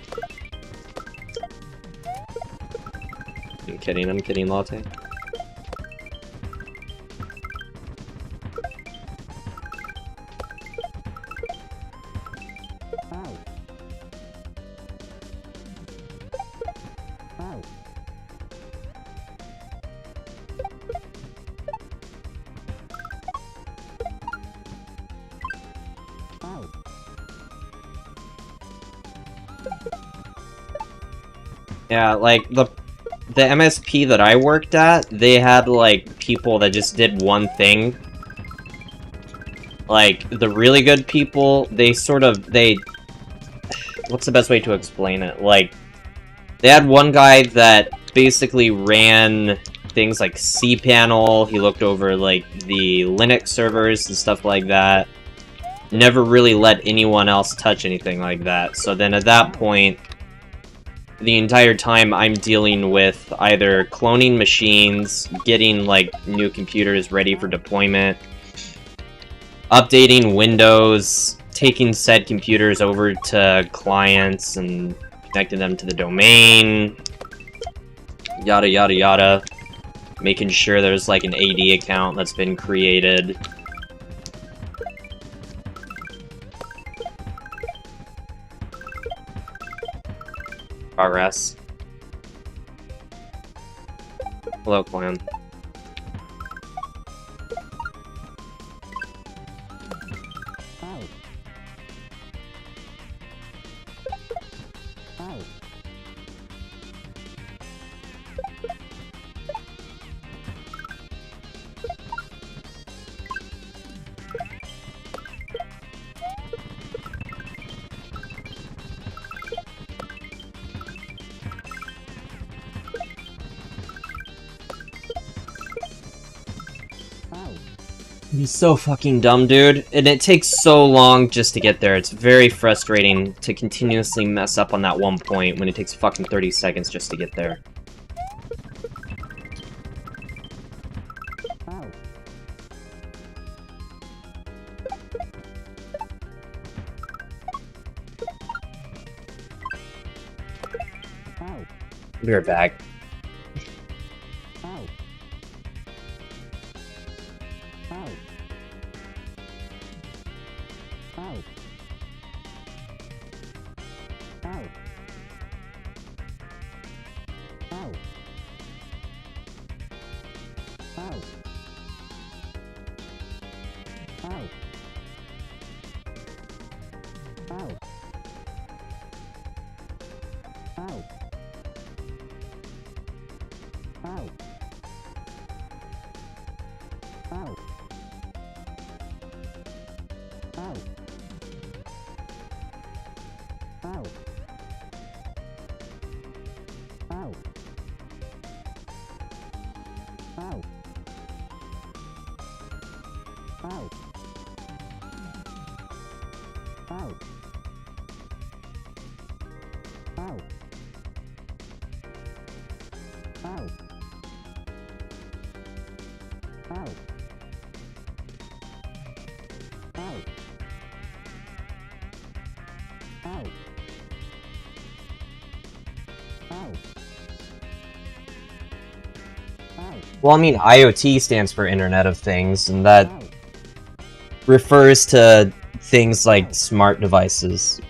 I'm kidding, Latte. Yeah, like, the MSP that I worked at, they had, like, people that just did one thing. Like, the really good people, what's the best way to explain it? Like, they had one guy that basically ran things like cPanel, he looked over, like, the Linux servers and stuff like that. Never really let anyone else touch anything like that. So then at that point, the entire time I'm dealing with either cloning machines, getting, like, new computers ready for deployment, updating Windows, taking said computers over to clients and connecting them to the domain, yada yada yada, making sure there's, like, an AD account that's been created. RS. Hello, clan. He's so fucking dumb, dude. And it takes so long just to get there. It's very frustrating to continuously mess up on that one point when it takes fucking 30 seconds just to get there. Be right back. Well, I mean, IoT stands for Internet of Things, and that refers to things like smart devices.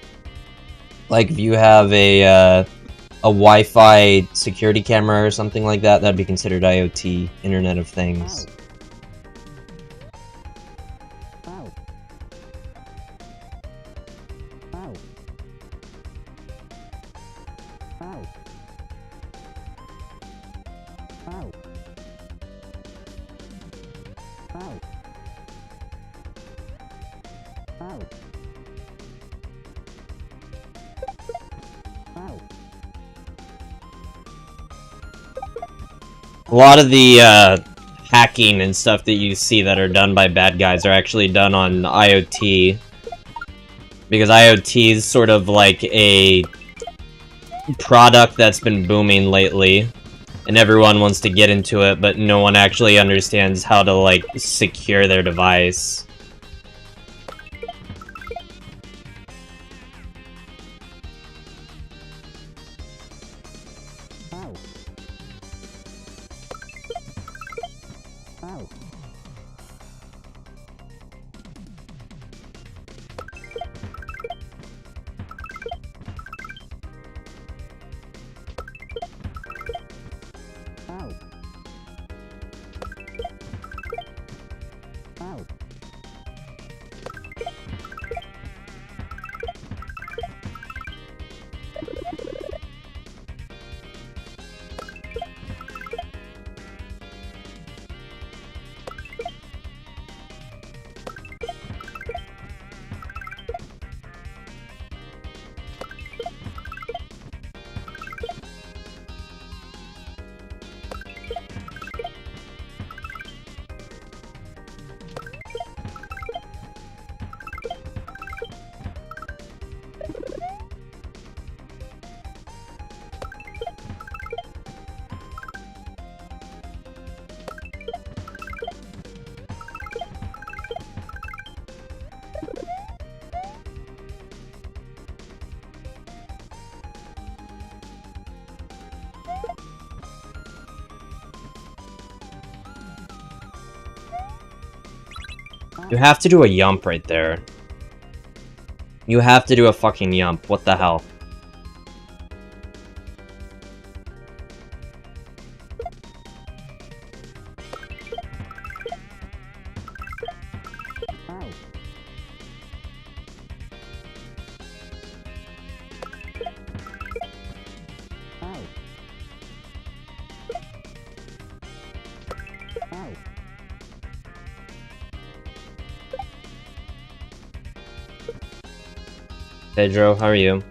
Like, if you have a Wi-Fi security camera or something like that, that'd be considered IoT, Internet of Things. A lot of the hacking and stuff that you see that are done by bad guys are actually done on IoT. Because IoT is sort of like a product that's been booming lately. And everyone wants to get into it, but no one actually understands how to, like, secure their device. You have to do a yump right there. You have to do a fucking yump. What the hell? Pedro, how are you?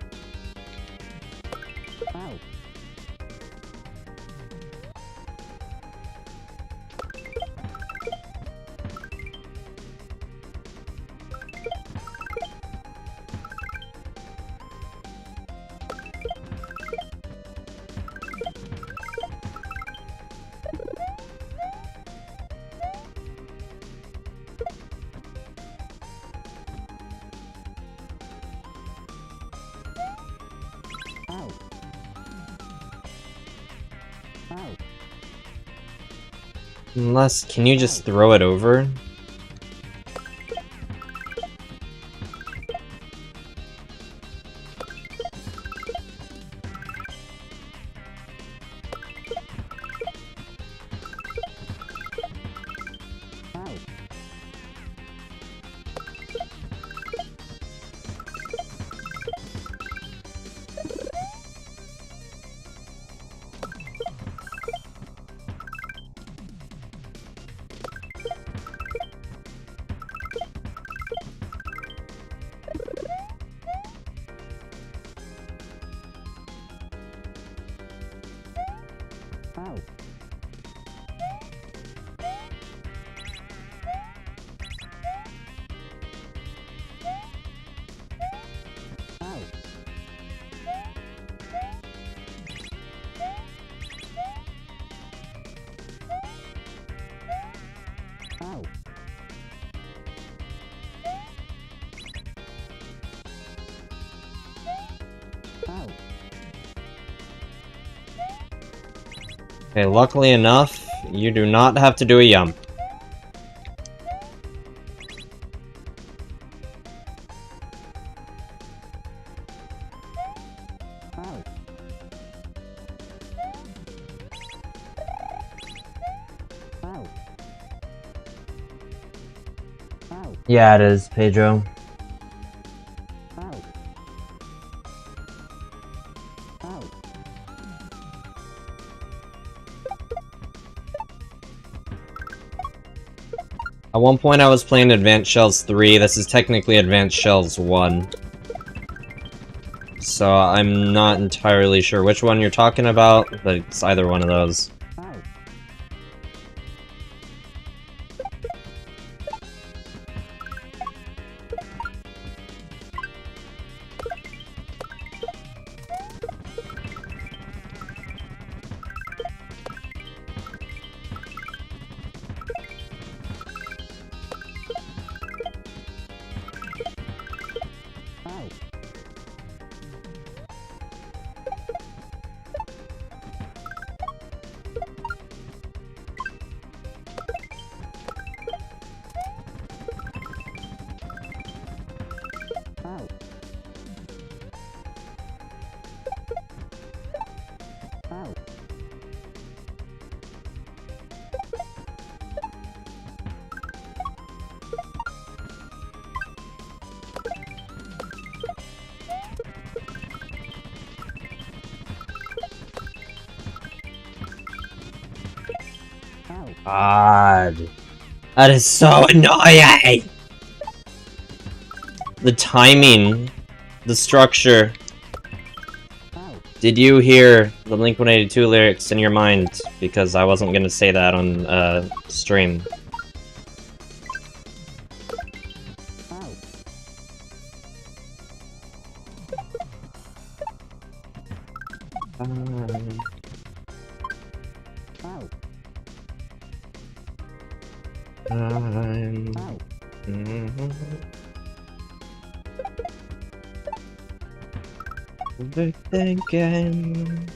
Unless, can you just throw it over? Okay, luckily enough, you do not have to do a yump. Yeah, it is, Pedro. At one point I was playing Advanced Shells 3, this is technically Advanced Shells 1. So I'm not entirely sure which one you're talking about, but it's either one of those. God. That is so annoying! The timing. The structure. Did you hear the Blink-182 lyrics in your mind? Because I wasn't gonna say that on, stream. Overthinking.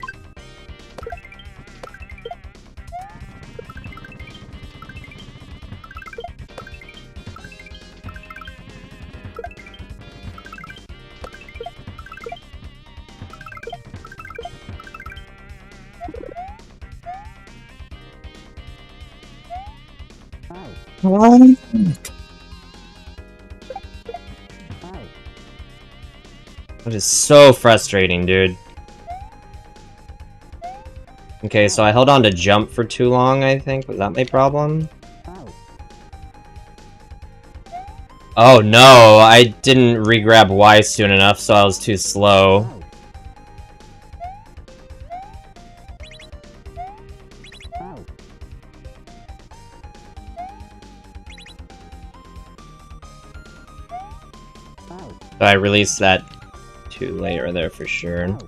That is so frustrating, dude. Okay, so I held on to jump for too long, I think. Was that my problem? Oh no, I didn't re-grab Y soon enough, so I was too slow. So I released that too late or there for sure.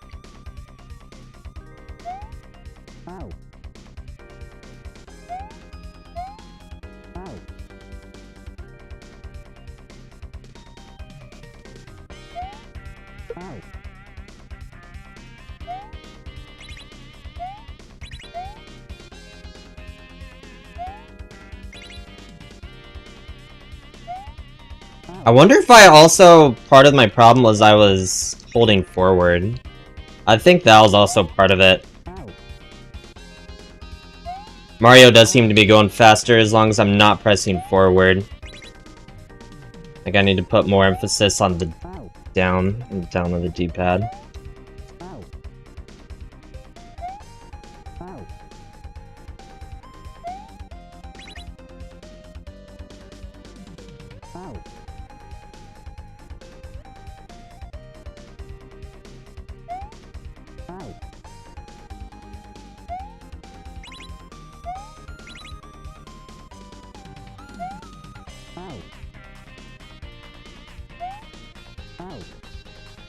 I wonder if I also... part of my problem was I was holding forward. I think that was also part of it. Mario does seem to be going faster as long as I'm not pressing forward. I think I need to put more emphasis on the down of the D-pad.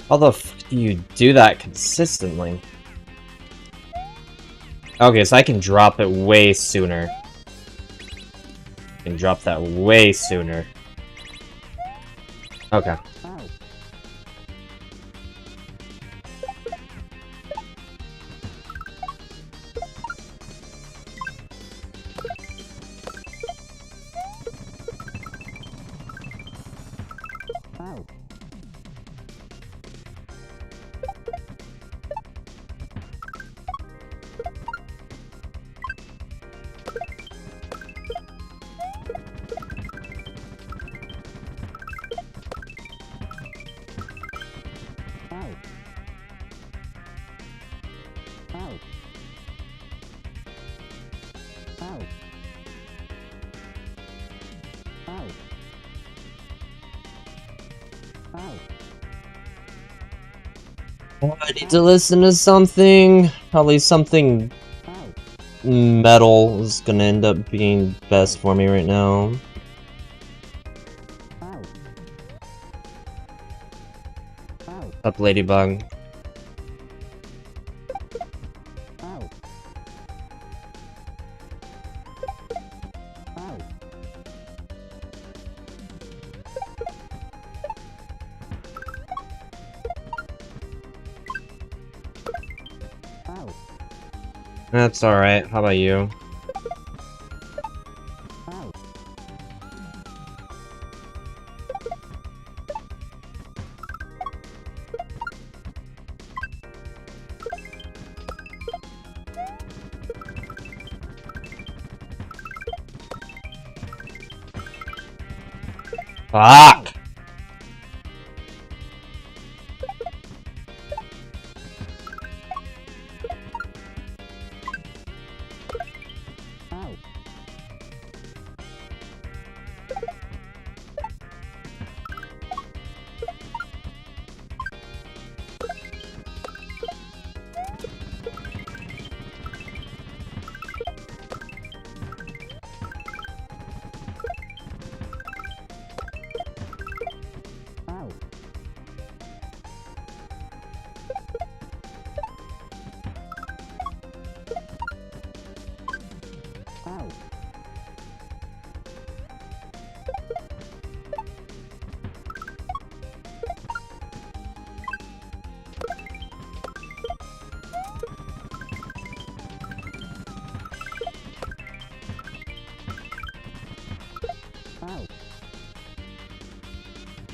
How the f do you do that consistently? Okay, so I can drop it way sooner. I can drop that way sooner. Okay. I need to listen to something. Probably something metal is gonna end up being best for me right now. Up, Ladybug. That's alright. How about you? Fuck!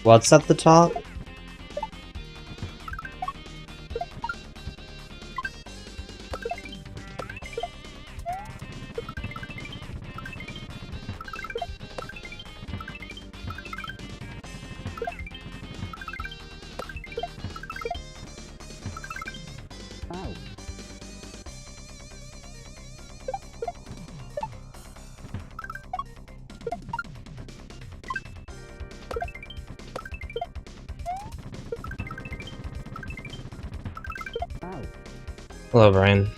What's at the top? Hello, Brian.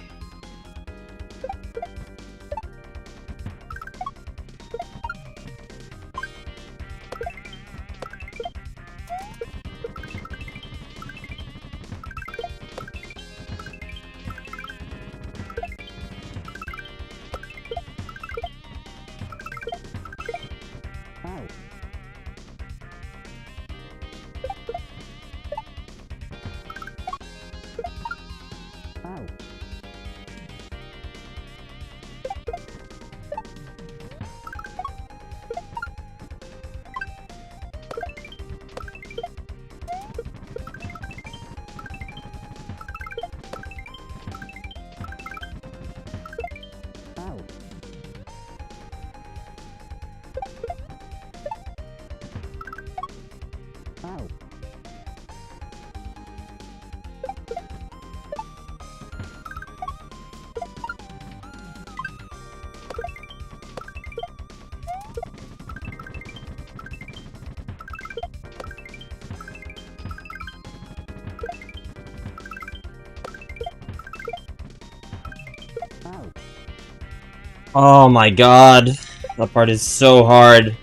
Oh my god. That part is so hard.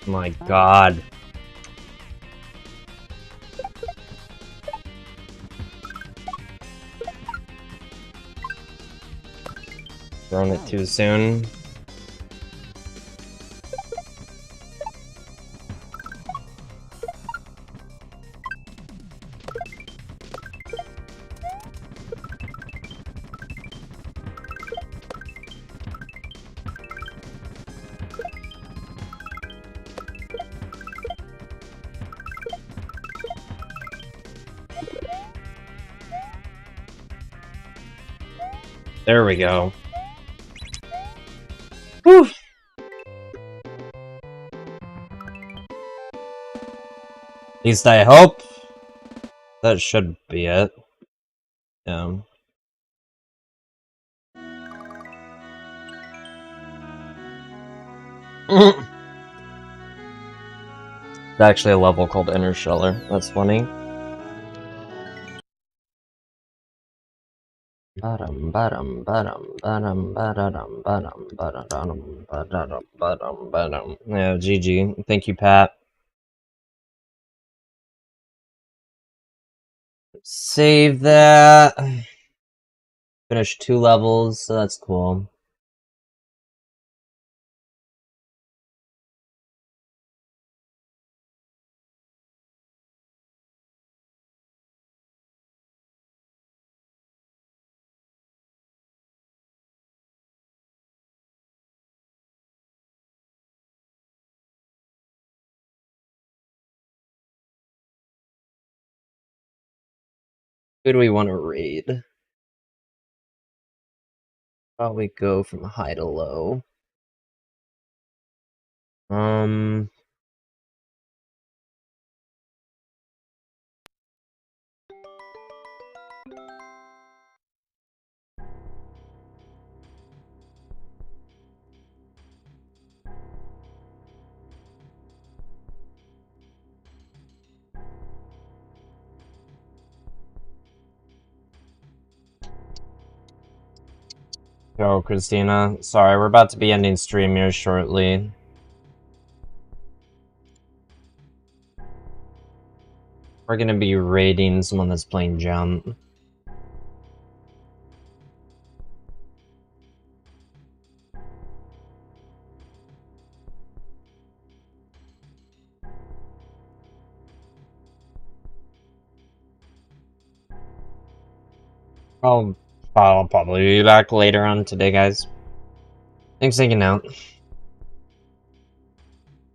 My god. Throwing it too soon. There we go. Whew. At least I hope. That should be it. Yeah. It's actually a level called Interstellar. That's funny. Yeah, GG. Thank you, Pat. Save that. Finish 2 levels, so that's cool. Who do we want to raid? How about we go from high to low? Yo, Christina. Sorry, we're about to be ending stream here shortly. We're gonna be raiding someone that's playing Jump. I'll probably be back later on today, guys. Thanks for hanging out.